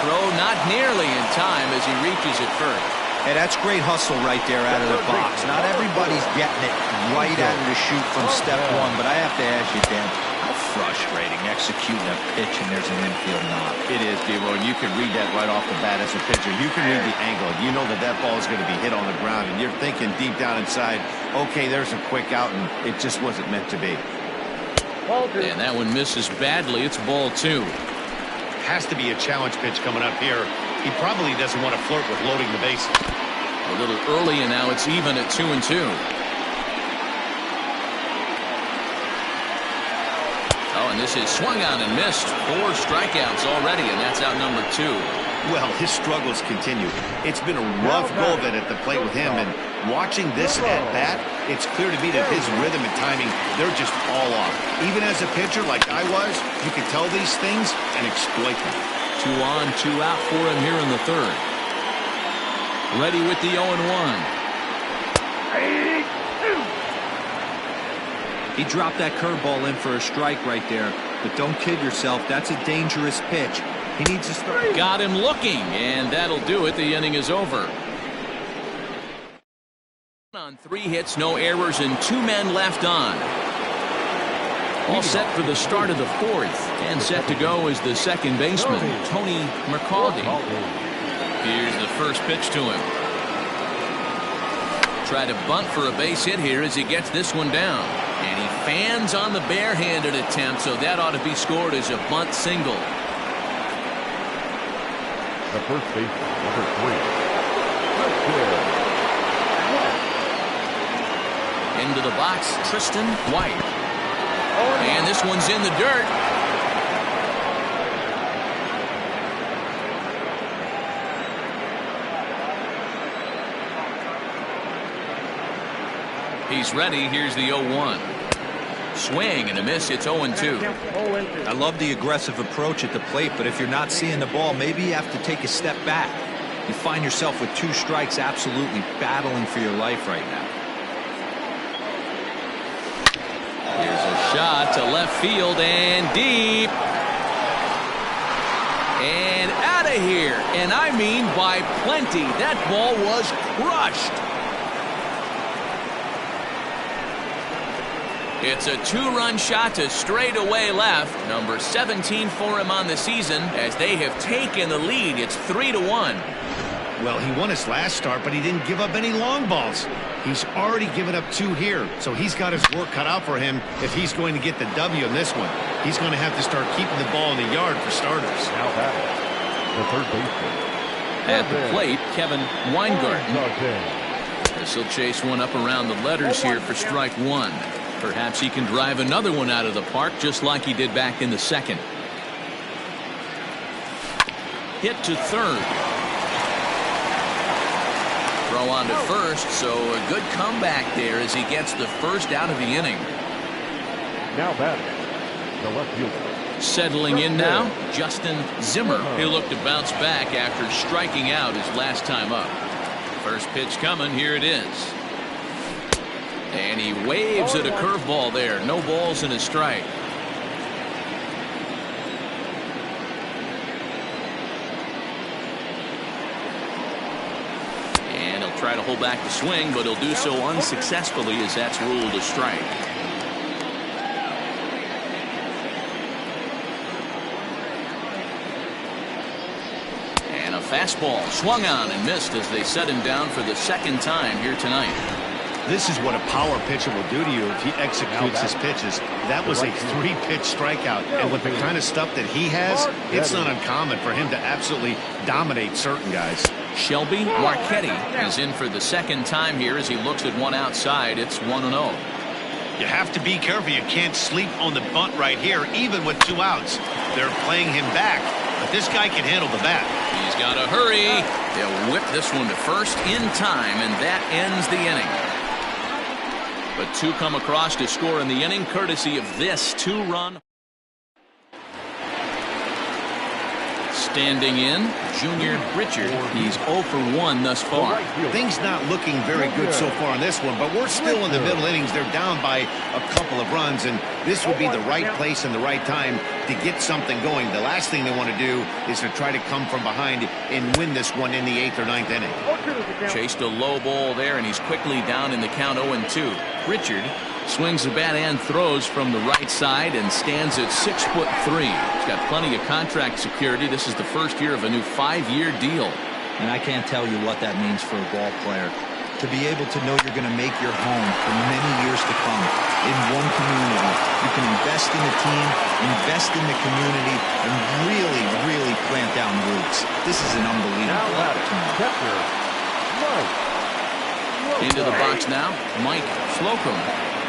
Throw not nearly in time as he reaches it first. Hey, that's great hustle right there out of the box. Not everybody's getting it right out of the chute from step one, but I have to ask you, Dan, how frustrating executing a pitch and there's an infield knock. It is, Debo, and you can read that right off the bat as a pitcher. You can read the angle. You know that that ball is going to be hit on the ground, and you're thinking deep down inside, okay, there's a quick out, and it just wasn't meant to be. And that one misses badly. It's ball 2. Has to be a challenge pitch coming up here. He probably doesn't want to flirt with loading the bases. A little early, and now it's even at 2-2. Oh, and this is swung on and missed. 4 strikeouts already, and that's out number 2. Well, his struggles continue. It's been a rough go of it at the plate with him, and watching this at bat, it's clear to me that his rhythm and timing, they're just all off. Even as a pitcher like I was, you can tell these things and exploit them. 2 on, 2 out for him here in the third. Ready with the 0-1. He dropped that curveball in for a strike right there, but don't kid yourself. That's a dangerous pitch. He needs to start. Got him looking, and that'll do it. The inning is over. On 3 hits, no errors, and 2 men left on. All set for the start of the 4th, and set to go is the second baseman, Tony McCaldy. Here's the first pitch to him. Try to bunt for a base hit here as he gets this one down. And he fans on the barehanded attempt, so that ought to be scored as a bunt single. The first baseman, number 3. Into the box, Tristan White. And this one's in the dirt. He's ready. Here's the 0-1. Swing and a miss. It's 0-2. I love the aggressive approach at the plate, but if you're not seeing the ball, maybe you have to take a step back. You find yourself with 2 strikes, absolutely battling for your life right now. Here's a shot to left field and deep. And out of here. And I mean by plenty. That ball was crushed. It's a 2-run shot to straightaway left. Number 17 for him on the season as they have taken the lead. It's 3-1. Well, he won his last start, but he didn't give up any long balls. He's already given up 2 here, so he's got his work cut out for him if he's going to get the W in this one. He's going to have to start keeping the ball in the yard for starters. Now batting, the third baseman. At the plate, Kevin Weingarten. This will chase one up around the letters here for strike 1. Perhaps he can drive another one out of the park just like he did back in the second. Hit to third. Throw on to first, so a good comeback there as he gets the first out of the inning. Now batting, the left fielder. Settling in now, Justin Zimmer. He'll look to bounce back after striking out his last time up. First pitch coming, here it is. And he waves at a curveball there. No balls and a strike. And he'll try to hold back the swing, but he'll do so unsuccessfully as that's ruled a strike. And a fastball swung on and missed as they set him down for the second time here tonight. This is what a power pitcher will do to you if he executes his pitches. That was a 3-pitch strikeout, and with the kind of stuff that he has, it's not uncommon for him to absolutely dominate certain guys. Shelby Marchetti is in for the second time here as he looks at one outside. It's 1-0. You have to be careful. You can't sleep on the bunt right here, even with 2 outs. They're playing him back, but this guy can handle the bat. He's got to hurry. They'll whip this one to first in time, and that ends the inning. But two come across to score in the inning courtesy of this two-run. Standing in, Junior Richard. He's 0 for 1 thus far. Things not looking very good so far on this one, but we're still in the middle innings. They're down by a couple of runs, and this would be the right place and the right time to get something going. The last thing they want to do is to try to come from behind and win this one in the 8th or 9th inning. Chased a low ball there, and he's quickly down in the count 0-2. Richard swings the bat and throws from the right side and stands at 6'3". He's got plenty of contract security. This is the first year of a new 5-year deal. And I can't tell you what that means for a ball player. To be able to know you're going to make your home for many years to come in one community. You can invest in the team, invest in the community, and really, really plant down roots. This is an unbelievable opportunity. Into the box now, Mike Slocum.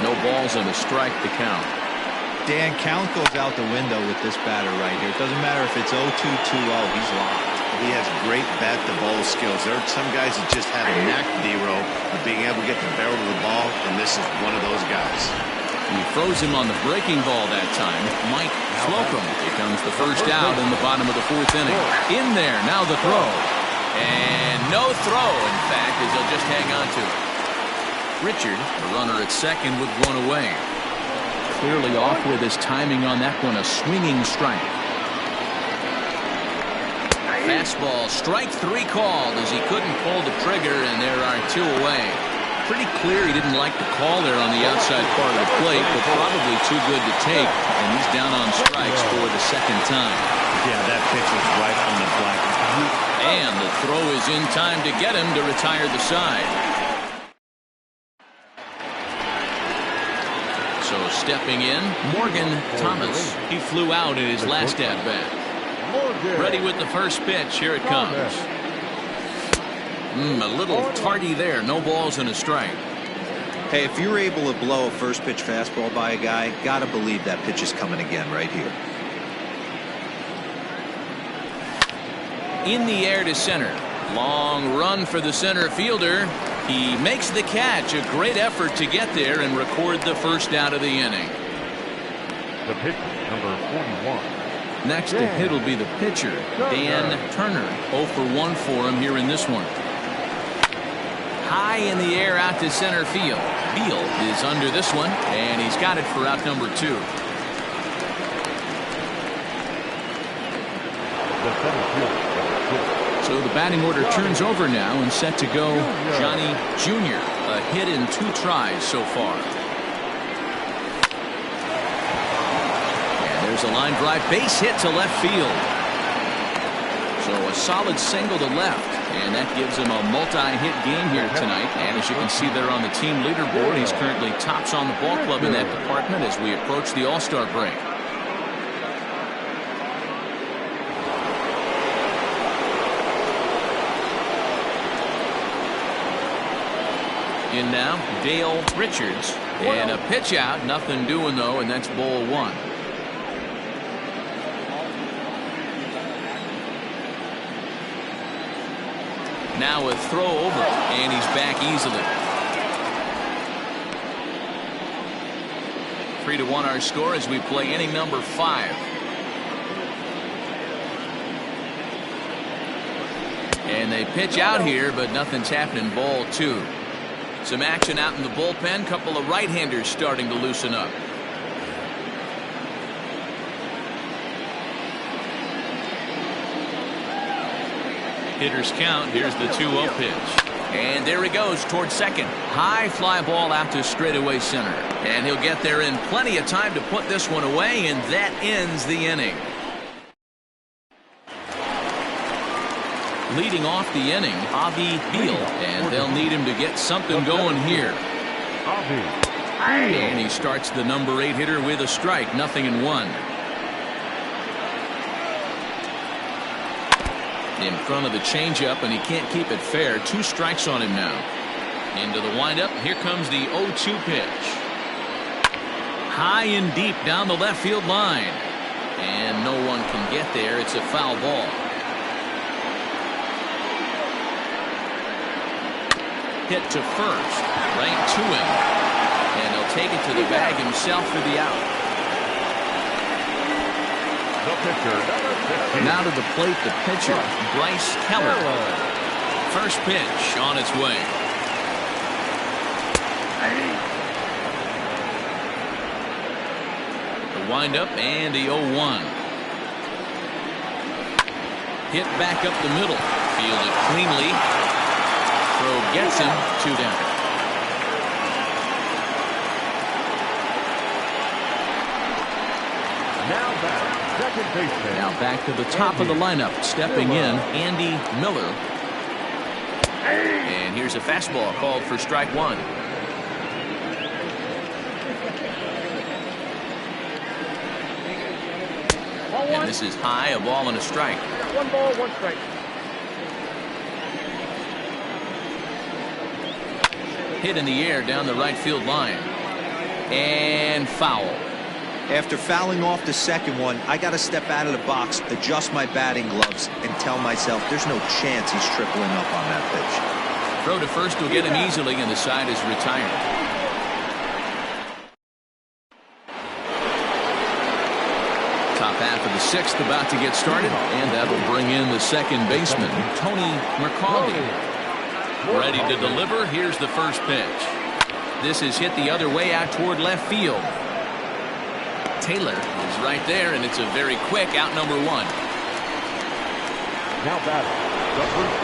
No balls and a strike to count. Dan, count goes out the window with this batter right here. It doesn't matter if it's 0-2, 2-0. He's locked. He has great bat-to-ball skills. There are some guys that just have a knack, D-Row, of being able to get the barrel of the ball, and this is one of those guys. He froze him on the breaking ball that time. Mike Slocum becomes the first out in the bottom of the 4th inning. In there, now the throw. And no throw, in fact, as he'll just hang on to it. Richard, the runner at second with one away. Clearly off with his timing on that one, a swinging strike. Fastball, strike 3 called as he couldn't pull the trigger, and there are 2 away. Pretty clear he didn't like the call there on the outside part of the plate, but probably too good to take, and he's down on strikes for the second time. Yeah, that pitch was right on the black. And the throw is in time to get him to retire the side. So stepping in, Morgan Thomas. He flew out in his last at-bat. Ready with the first pitch. Here it comes. A little tardy there. No balls and a strike. Hey, if you're able to blow a first pitch fastball by a guy, gotta believe that pitch is coming again right here. In the air to center. Long run for the center fielder. He makes the catch. A great effort to get there and record the first out of the inning. The pitch, number 41. Next to hit will be the pitcher, Dan Turner. 0 for 1 for him here in this one. High in the air out to center field. Beal is under this one, and he's got it for out number 2. So the batting order turns over now and set to go Johnny Jr. A hit in 2 tries so far. And there's a line drive, base hit to left field. So a solid single to left, and that gives him a multi-hit game here tonight. And as you can see there on the team leaderboard, he's currently tops on the ball club in that department as we approach the All-Star break. In now, Dale Richards. And a pitch out. Nothing doing, though, and that's ball 1. Now a throw over, and he's back easily. 3-1 our score as we play inning number 5. And they pitch out here, but nothing's happening. Ball 2. Some action out in the bullpen. Couple of right-handers starting to loosen up. Hitters count. Here's the 2-0 pitch. And there he goes towards second. High fly ball out to straightaway center. And he'll get there in plenty of time to put this one away, and that ends the inning. Leading off the inning, Avi Beal, and they'll need him to get something going here. And he starts the number 8 hitter with a strike, 0-1. In front of the changeup, and he can't keep it fair. 2 strikes on him now. Into the windup, here comes the 0-2 pitch. High and deep down the left field line. And no one can get there. It's a foul ball. Hit to first, right to him. And he'll take it to the bag himself for the out. The pitcher, number 15. Now to the plate, the pitcher, Bryce Keller. First pitch on its way. The windup and the 0-1. Hit back up the middle. Fielded cleanly. Throw gets him. 2 down. Second baseman. Now back to the top of the lineup. Stepping in, Andy Miller. And here's a fastball called for strike 1. And this is high, a ball and a strike. 1 ball, 1 strike. Hit in the air down the right field line. And foul. After fouling off the second one, I got to step out of the box, adjust my batting gloves, and tell myself there's no chance he's tripling up on that pitch. Throw to first will get him easily, and the side is retired. Top half of the 6th about to get started, and that'll bring in the second baseman, Tony McCauley. Ready to deliver. Here's the first pitch. This is hit the other way out toward left field. Taylor is right there, and it's a very quick out, number 1. Now batting.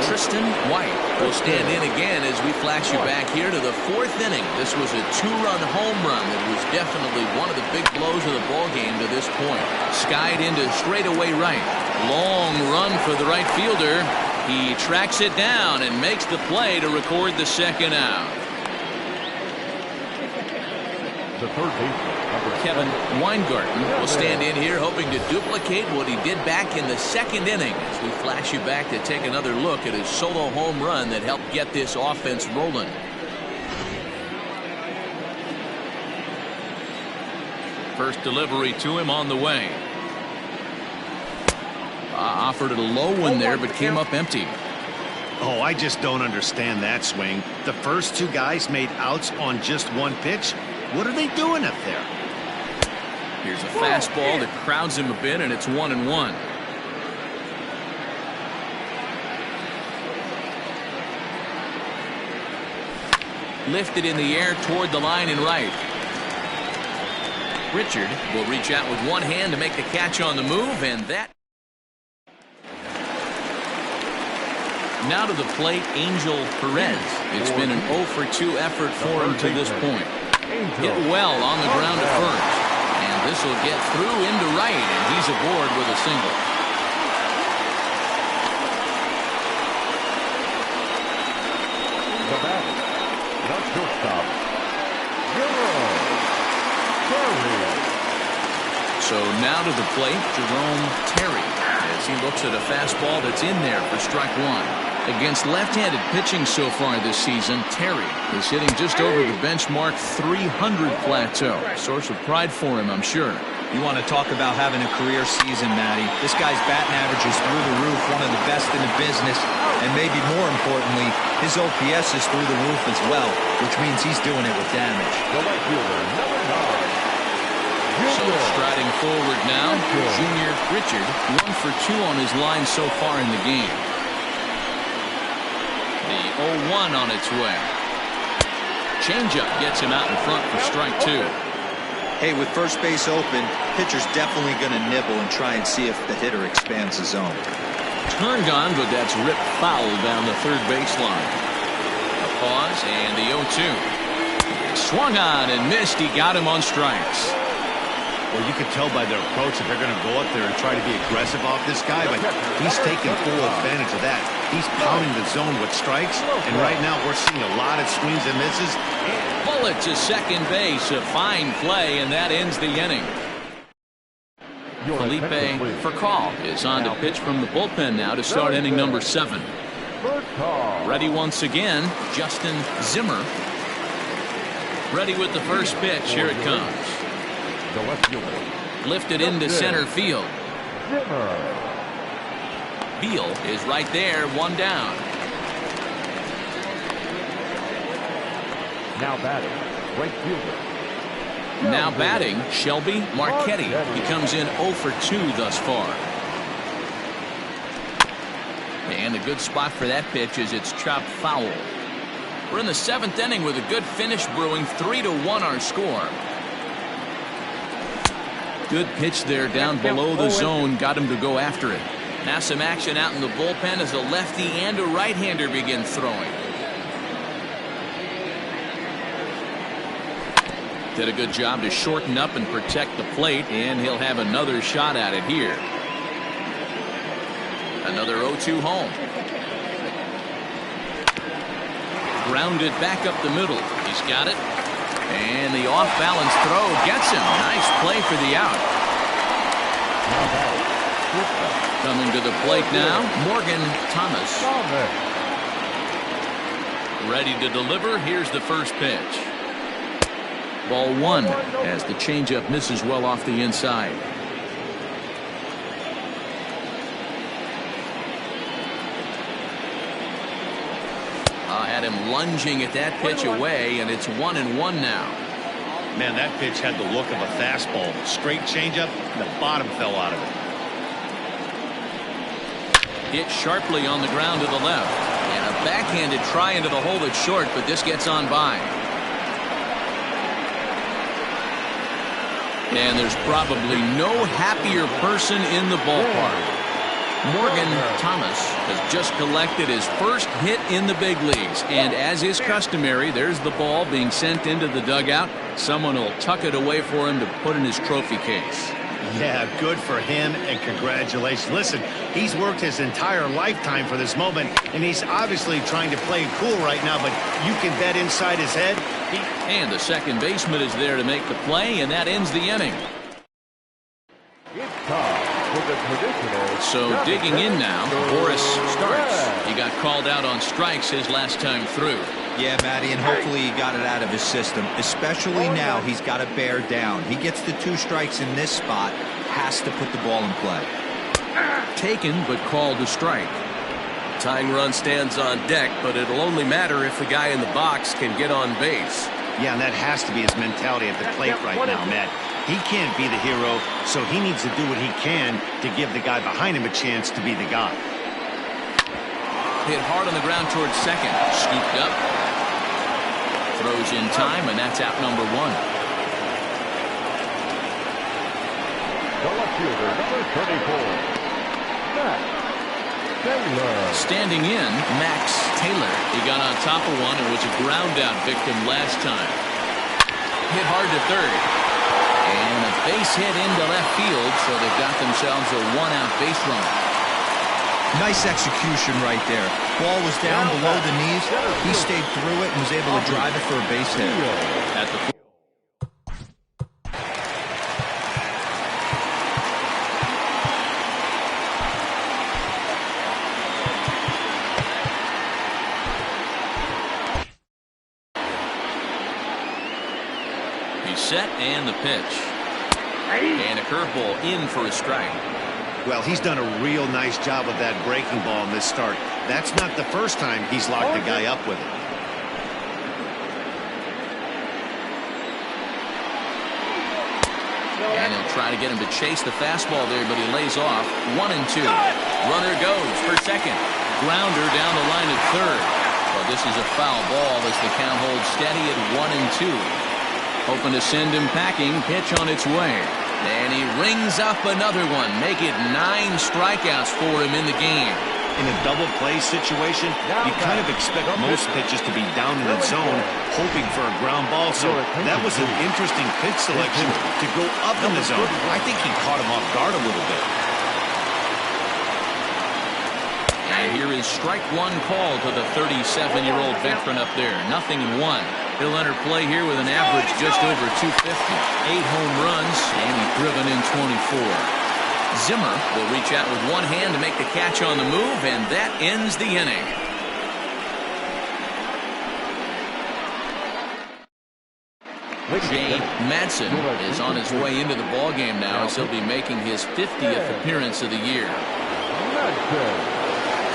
Tristan White will stand in again as we flash you back here to the 4th inning. This was a 2-run home run that was definitely one of the big blows of the ball game to this point. Skied into straightaway right. Long run for the right fielder. He tracks it down and makes the play to record the second out. The third baseman, Kevin Weingarten will stand in here hoping to duplicate what he did back in the 2nd inning as we flash you back to take another look at his solo home run that helped get this offense rolling. First delivery to him on the way. Offered it a low one there, but came up empty. Oh, I just don't understand that swing. The first 2 guys made outs on just 1 pitch. What are they doing up there? Here's a fastball that crowds him a bit, and it's 1-1. Lifted in the air toward the line and right. Richard will reach out with one hand to make the catch on the move, and that. Now to the plate, Angel Perez. It's been an 0 for 2 effort for him to this point. Hit well on the ground at first. And this will get through into right, and he's aboard with a single. The batter, the shortstop, Jerome Terry. So now to the plate, Jerome Terry, as he looks at a fastball that's in there for strike 1. Against left-handed pitching so far this season, Terry is hitting just over the benchmark 300 plateau. Source of pride for him, I'm sure. You want to talk about having a career season, Matty. This guy's batting average is through the roof, one of the best in the business, and maybe more importantly, his OPS is through the roof as well, which means he's doing it with damage. The right fielder, number 9. So striding forward now, Junior Richard, 1 for 2 on his line so far in the game. The 0-1 on its way. Changeup gets him out in front for strike 2. Hey, with first base open, pitcher's definitely going to nibble and try and see if the hitter expands the zone. Turned on, but that's ripped foul down the third baseline. A pause and the 0-2. Swung on and missed. He got him on strikes. Well, you can tell by their approach that they're going to go up there and try to be aggressive off this guy, but he's taking full advantage of that. He's pounding the zone with strikes, and right now we're seeing a lot of swings and misses. Bullet to second base, a fine play, and that ends the inning. Felipe Furcal is on to pitch from the bullpen now to start inning number 7. Ready once again, Justin Zimmer. Ready with the first pitch. Here it comes. The left fielder. Lifted into center field. Beal is right there, 1 down. Now batting, right fielder. Now batting, Shelby Marchetti. He comes in 0 for 2 thus far. And a good spot for that pitch is it's chopped foul. We're in the 7th inning with a good finish brewing. 3-1 our score. Good pitch there down below the zone. Got him to go after it. Now some action out in the bullpen as a lefty and a right-hander begin throwing. Did a good job to shorten up and protect the plate, and he'll have another shot at it here. Another 0-2 home. Grounded back up the middle. He's got it. And the off-balance throw gets him. Nice play for the out. Coming to the plate now, Morgan Thomas. Ready to deliver. Here's the first pitch. Ball 1 as the changeup misses well off the inside. Had him lunging at that pitch away, and it's 1-1 now. Man, that pitch had the look of a fastball. Straight changeup, the bottom fell out of it. Hit sharply on the ground to the left. And a backhanded try into the hole that's short, but this gets on by. And there's probably no happier person in the ballpark. Morgan Thomas has just collected his first hit in the big leagues, and as is customary, there's the ball being sent into the dugout. Someone will tuck it away for him to put in his trophy case. Yeah, good for him, and congratulations. Listen, he's worked his entire lifetime for this moment, and he's obviously trying to play cool right now, but you can bet inside his head. And the second baseman is there to make the play, and that ends the inning. It's time for the traditional. So digging in now, Boris starts. He got called out on strikes his last time through. Yeah, Matty, and hopefully he got it out of his system. Especially now, he's got to bear down. He gets the 2 strikes in this spot, has to put the ball in play. Taken, but called a strike. Tying run stands on deck, but it'll only matter if the guy in the box can get on base. Yeah, and that has to be his mentality at the plate right now, Matt. He can't be the hero, so he needs to do what he can to give the guy behind him a chance to be the guy. Hit hard on the ground towards second. Scooped up. Throws in time, and that's out number 1. The left fielder, number 34, Max Taylor. Standing in, Max Taylor. He got on top of one and was a ground-out victim last time. Hit hard to third. And a base hit into left field, so they've got themselves a 1-out base runner. Nice execution right there. Ball was down below the knees. He stayed through it and was able to drive it for a base hit. At the he's set and the pitch. And a curveball in for a strike. Well, he's done a real nice job of that breaking ball in this start. That's not the first time he's locked the guy up with it. And he'll try to get him to chase the fastball there, but he lays off. 1-2. Runner goes for second. Grounder down the line at third. Well, this is a foul ball as the count holds steady at 1-2. Hoping to send him packing. Pitch on its way. And he rings up another one. Make it 9 strikeouts for him in the game. In a double play situation, you kind of expect most pitches to be down in the zone, hoping for a ground ball. So that was an interesting pitch selection to go up in the zone. I think he caught him off guard a little bit. And here is strike 1 call to the 37-year-old veteran up there. 0-1. He'll enter play here with an average just over 250. 8 home runs, and he's driven in 24. Zimmer will reach out with one hand to make the catch on the move, and that ends the inning. Jay Madsen is on his way into the ballgame now as he'll be making his 50th appearance of the year.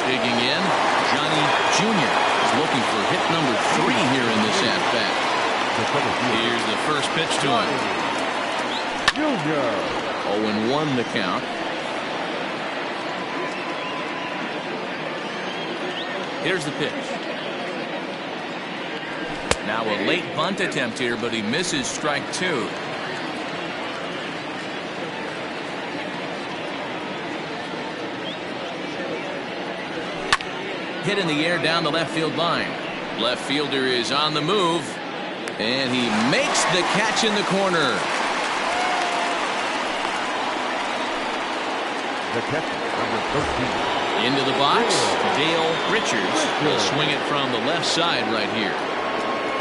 Digging in, Johnny Jr. is looking for hit number 3 here in this at-bat. Here's the first pitch to him. Junior. 0-1 the count. Here's the pitch. Now a late bunt attempt here, but he misses strike 2. Hit in the air down the left field line. Left fielder is on the move, and he makes the catch in the corner. The catcher, number 13. Into the box, Dale Richards will swing it from the left side right here.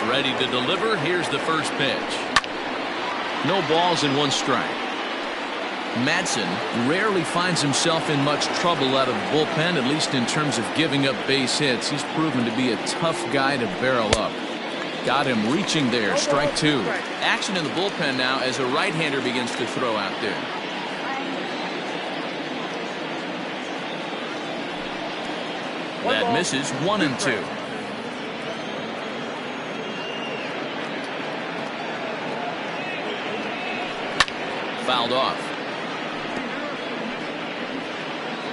Ready to deliver. Here's the first pitch. No balls and 1 strike. Madsen rarely finds himself in much trouble out of the bullpen, at least in terms of giving up base hits. He's proven to be a tough guy to barrel up. Got him reaching there, strike 2. Action in the bullpen now as a right-hander begins to throw out there. That misses 1-2. Fouled off.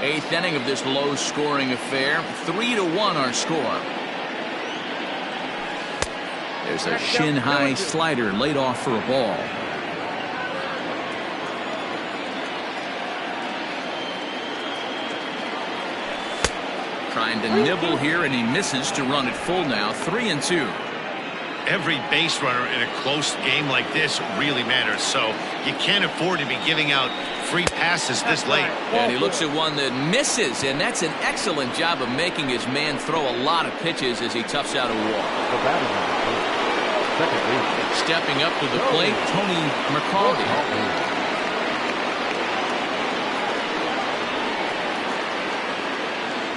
8th inning of this low-scoring affair. 3-1 our score. There's a shin-high slider laid off for a ball. Trying to nibble here, and he misses to run it full now. 3-2. Every base runner in a close game like this really matters, so you can't afford to be giving out free passes this late. And he looks at one that misses, and that's an excellent job of making his man throw a lot of pitches as he toughs out a walk. Stepping up to the plate, Tony McCarty.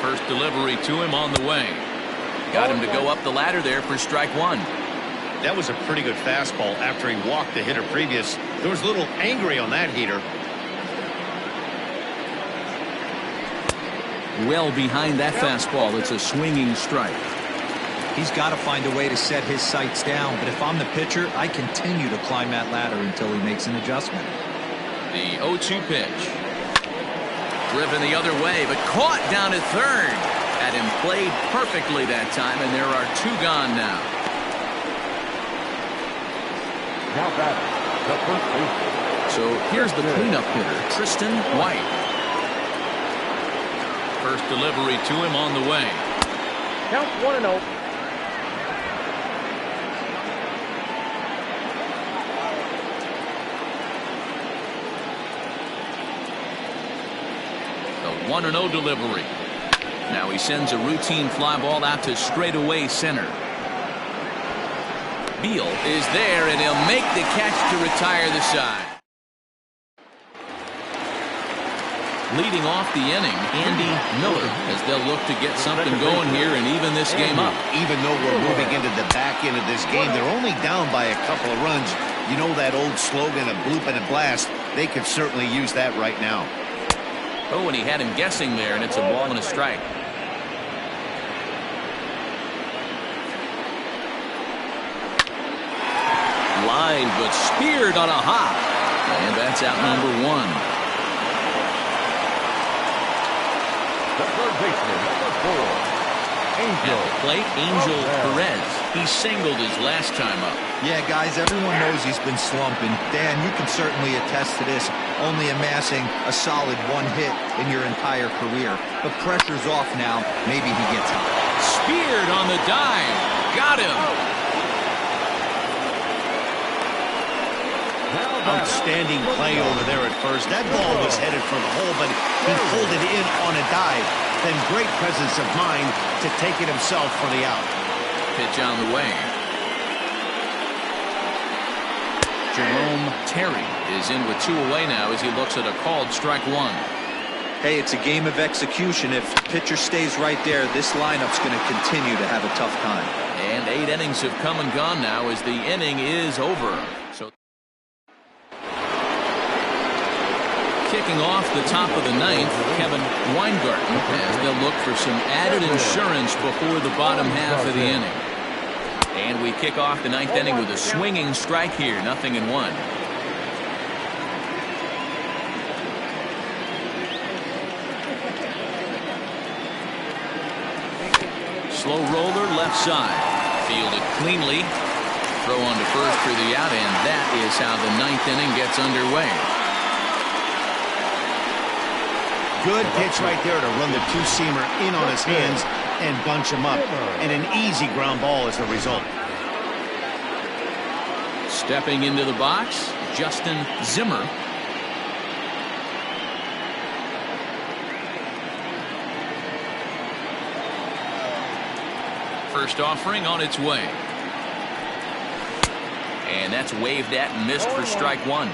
First delivery to him on the way. Got him to go up the ladder there for strike 1. That was a pretty good fastball after he walked the hitter previous. There was a little angry on that heater. Well behind that fastball. It's a swinging strike. He's got to find a way to set his sights down, but if I'm the pitcher, I continue to climb that ladder until he makes an adjustment. The 0-2 pitch. Driven the other way, but caught down at third. Had him played perfectly that time, and there are 2 gone now. Now batting, the first baseman. So here's the cleanup hitter, Tristan White. First delivery to him on the way. Count 1-0. The 1-0 delivery. Now he sends a routine fly ball out to straightaway center. Beal is there, and he'll make the catch to retire the side. Leading off the inning, Andy Miller, as they'll look to get something going here and even this game up. Even though we're moving into the back end of this game, they're only down by a couple of runs. You know that old slogan, a bloop and a blast. They could certainly use that right now. Oh, and he had him guessing there, and it's a ball and a strike. Line, but speared on a hop. And that's out number 1. The third baseman, number 4. Angel. At the plate, Angel Perez. He singled his last time up. Yeah, guys, everyone knows he's been slumping. Dan, you can certainly attest to this, only amassing a solid 1 hit in your entire career. But pressure's off now. Maybe he gets hot. Speared on the dive. Got him. Outstanding play over there at first. That ball was headed for the hole, but he pulled it in on a dive. Then great presence of mind to take it himself for the out. Pitch on the way. Jerome Terry is in with 2 away now as he looks at a called strike 1. Hey, it's a game of execution. If the pitcher stays right there, this lineup's going to continue to have a tough time. And 8 innings have come and gone now as the inning is over. So kicking off the top of the 9th, Kevin Weingarten, as they'll look for some added insurance before the bottom half of the inning. And we kick off the ninth inning with a swinging strike here, 0-1. Slow roller left side. Fielded cleanly. Throw on to first for the out, and that is how the ninth inning gets underway. Good pitch right there to run the two-seamer in on his hands and bunch him up. And an easy ground ball as a result. Stepping into the box, Justin Zimmer. First offering on its way. And that's waved at and missed for strike one.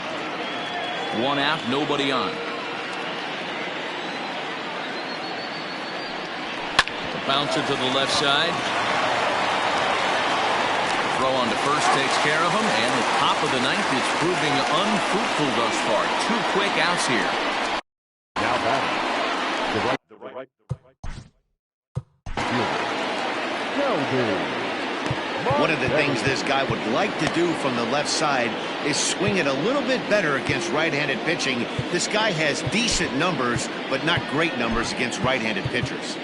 One out, nobody on. The bouncer to the left side. Throw on to first takes care of him, and the top of the ninth is proving unfruitful thus far. 2 quick outs here. Now batting. The right. One of the things this guy would like to do from the left side is swing it a little bit better against right-handed pitching. This guy has decent numbers, but not great numbers against right-handed pitchers.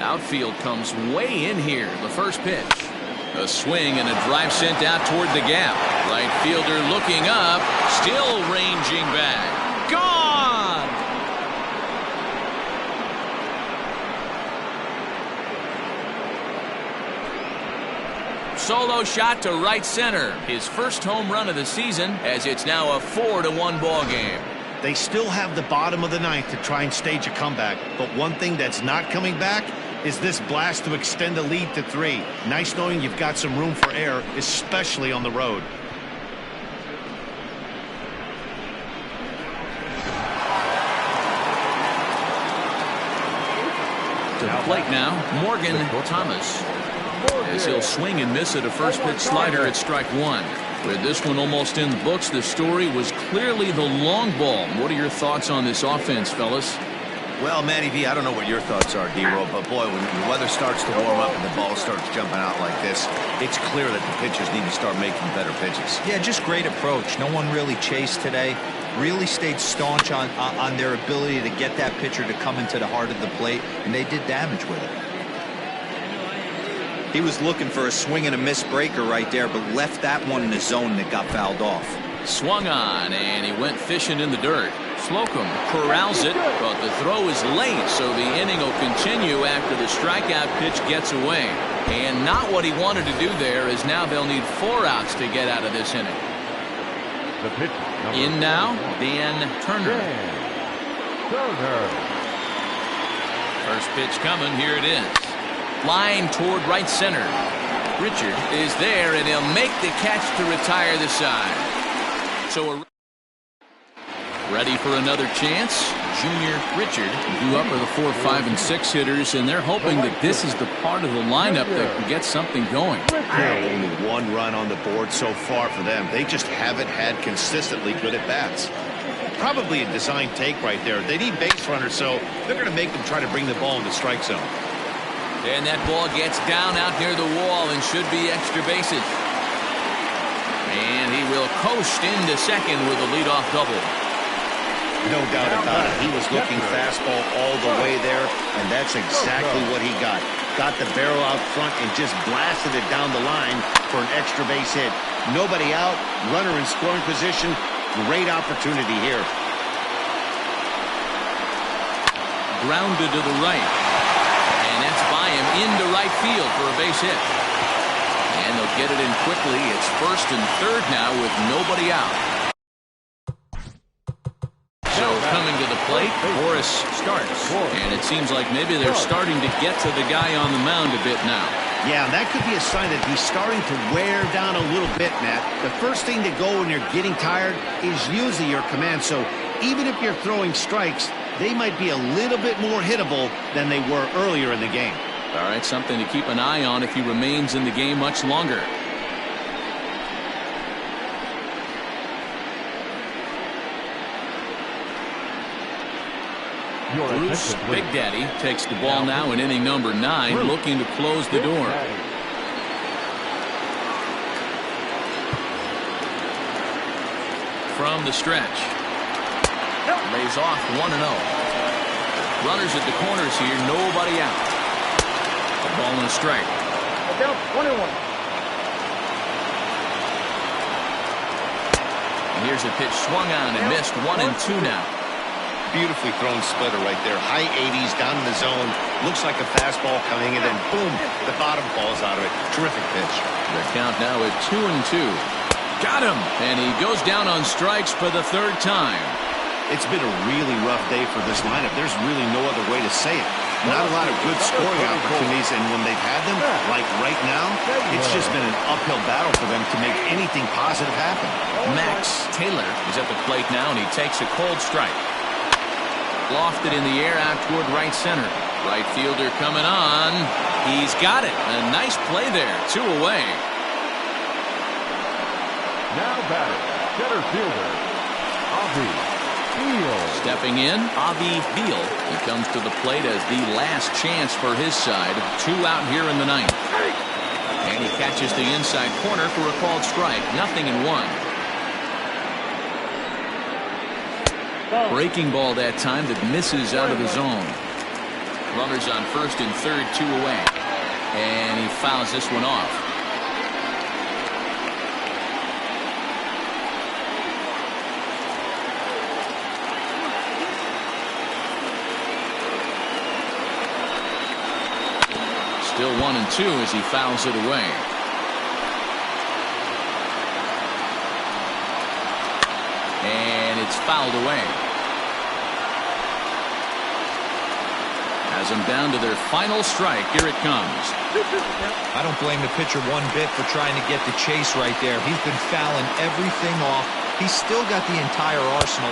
Outfield comes way in here. The first pitch. A swing and a drive sent out toward the gap. Right fielder looking up. Still ranging back. Gone! Solo shot to right center. His first home run of the season, as it's now a 4-1 ball game. They still have the bottom of the ninth to try and stage a comeback, but one thing that's not coming back is this blast to extend the lead to 3. Nice knowing you've got some room for error, especially on the road. To the plate now, Morgan Thomas. As he'll swing and miss at a first pitch slider at strike one. With this one almost in the books, the story was clearly the long ball. What are your thoughts on this offense, fellas? Well, Matty V, I don't know what your thoughts are, D-Roll, but boy, when the weather starts to warm up and the ball starts jumping out like this, it's clear that the pitchers need to start making better pitches. Yeah, just great approach. No one really chased today. Really stayed staunch on their ability to get that pitcher to come into the heart of the plate, and they did damage with it. He was looking for a swing and a miss breaker right there, but left that one in the zone that got fouled off. Swung on, and he went fishing in the dirt. Slocum corrals it, but the throw is late, so the inning will continue after the strikeout pitch gets away. And not what he wanted to do there, as now they'll need 4 outs to get out of this inning. The pitch. In now, Dan Turner. First pitch coming, here it is. Line toward right center. Richard is there, and he'll make the catch to retire the side. So ready for another chance. Junior Richard, due up are the 4, 5, and 6 hitters, and they're hoping that this is the part of the lineup that can get something going. Only 1 run on the board so far for them. They just haven't had consistently good at-bats. Probably a design take right there. They need base runners, so they're going to make them try to bring the ball in the strike zone. And that ball gets down out near the wall and should be extra bases. And he will coast into second with a leadoff double. No doubt about it. He was looking fastball all the way there, and that's exactly what he got. Got the barrel out front and just blasted it down the line for an extra base hit. Nobody out, runner in scoring position. Great opportunity here. Grounded to the right. And that's by him into right field for a base hit. And they'll get it in quickly. It's first and third now with nobody out. So coming to the plate, Boris starts. And it seems like maybe they're starting to get to the guy on the mound a bit now. Yeah, that could be a sign that he's starting to wear down a little bit, Matt. The first thing to go when you're getting tired is usually your command. So even if you're throwing strikes, they might be a little bit more hittable than they were earlier in the game. All right, something to keep an eye on if he remains in the game much longer. Your Bruce attention, Big please. Daddy takes the ball now in inning number 9, looking to close the door. From the stretch. Lays off 1-0. Runners at the corners here, nobody out. A ball and a strike. Down 1-1. And here's a pitch swung on and missed. 1-2 now. Beautifully thrown splitter right there. High 80s down in the zone. Looks like a fastball coming in, and boom, the bottom falls out of it. Terrific pitch. The count now at 2-2. Got him! And he goes down on strikes for the 3rd time. It's been a really rough day for this lineup. There's really no other way to say it. Not a lot of good scoring opportunities, and when they've had them, like right now, it's just been an uphill battle for them to make anything positive happen. Max Taylor is at the plate now, and he takes a cold strike. Lofted in the air out toward right center. Right fielder coming on. He's got it. A nice play there. 2 away. Now batting, center fielder, Avi Beal. Stepping in, Avi Beal. He comes to the plate as the last chance for his side. 2 out here in the 9th. And he catches the inside corner for a called strike. 0-1. Breaking ball that time that misses out of the zone. Runners on first and third, 2 away. And he fouls this one off. Still 1-2 as he fouls it away. And it's fouled away. Has them down to their final strike. Here it comes. I don't blame the pitcher one bit for trying to get the chase right there. He's been fouling everything off. He's still got the entire arsenal.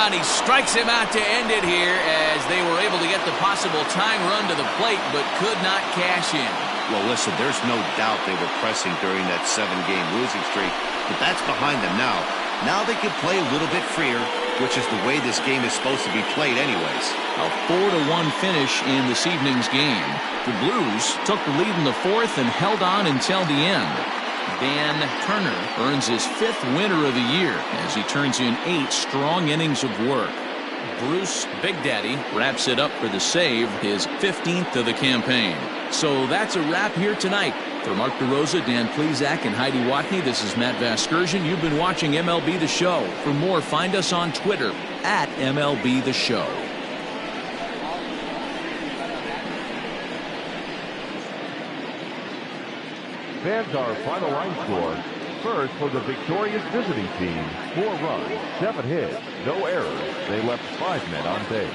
And he strikes him out to end it here as they were able to get the possible tying run to the plate but could not cash in. Well, listen, there's no doubt they were pressing during that 7-game losing streak, but that's behind them now. Now they can play a little bit freer, which is the way this game is supposed to be played anyways. A 4-1 finish in this evening's game. The Blues took the lead in the 4th and held on until the end. Dan Turner earns his 5th winner of the year as he turns in 8 strong innings of work. Bruce Big Daddy wraps it up for the save, his 15th of the campaign. So that's a wrap here tonight. For Mark DeRosa, Dan Plesac, and Heidi Watney, this is Matt Vasgersian. You've been watching MLB The Show. For more, find us on Twitter at MLB The Show. Fans, our final line score. First for the victorious visiting team, 4 runs, 7 hits, no errors. They left 5 men on base.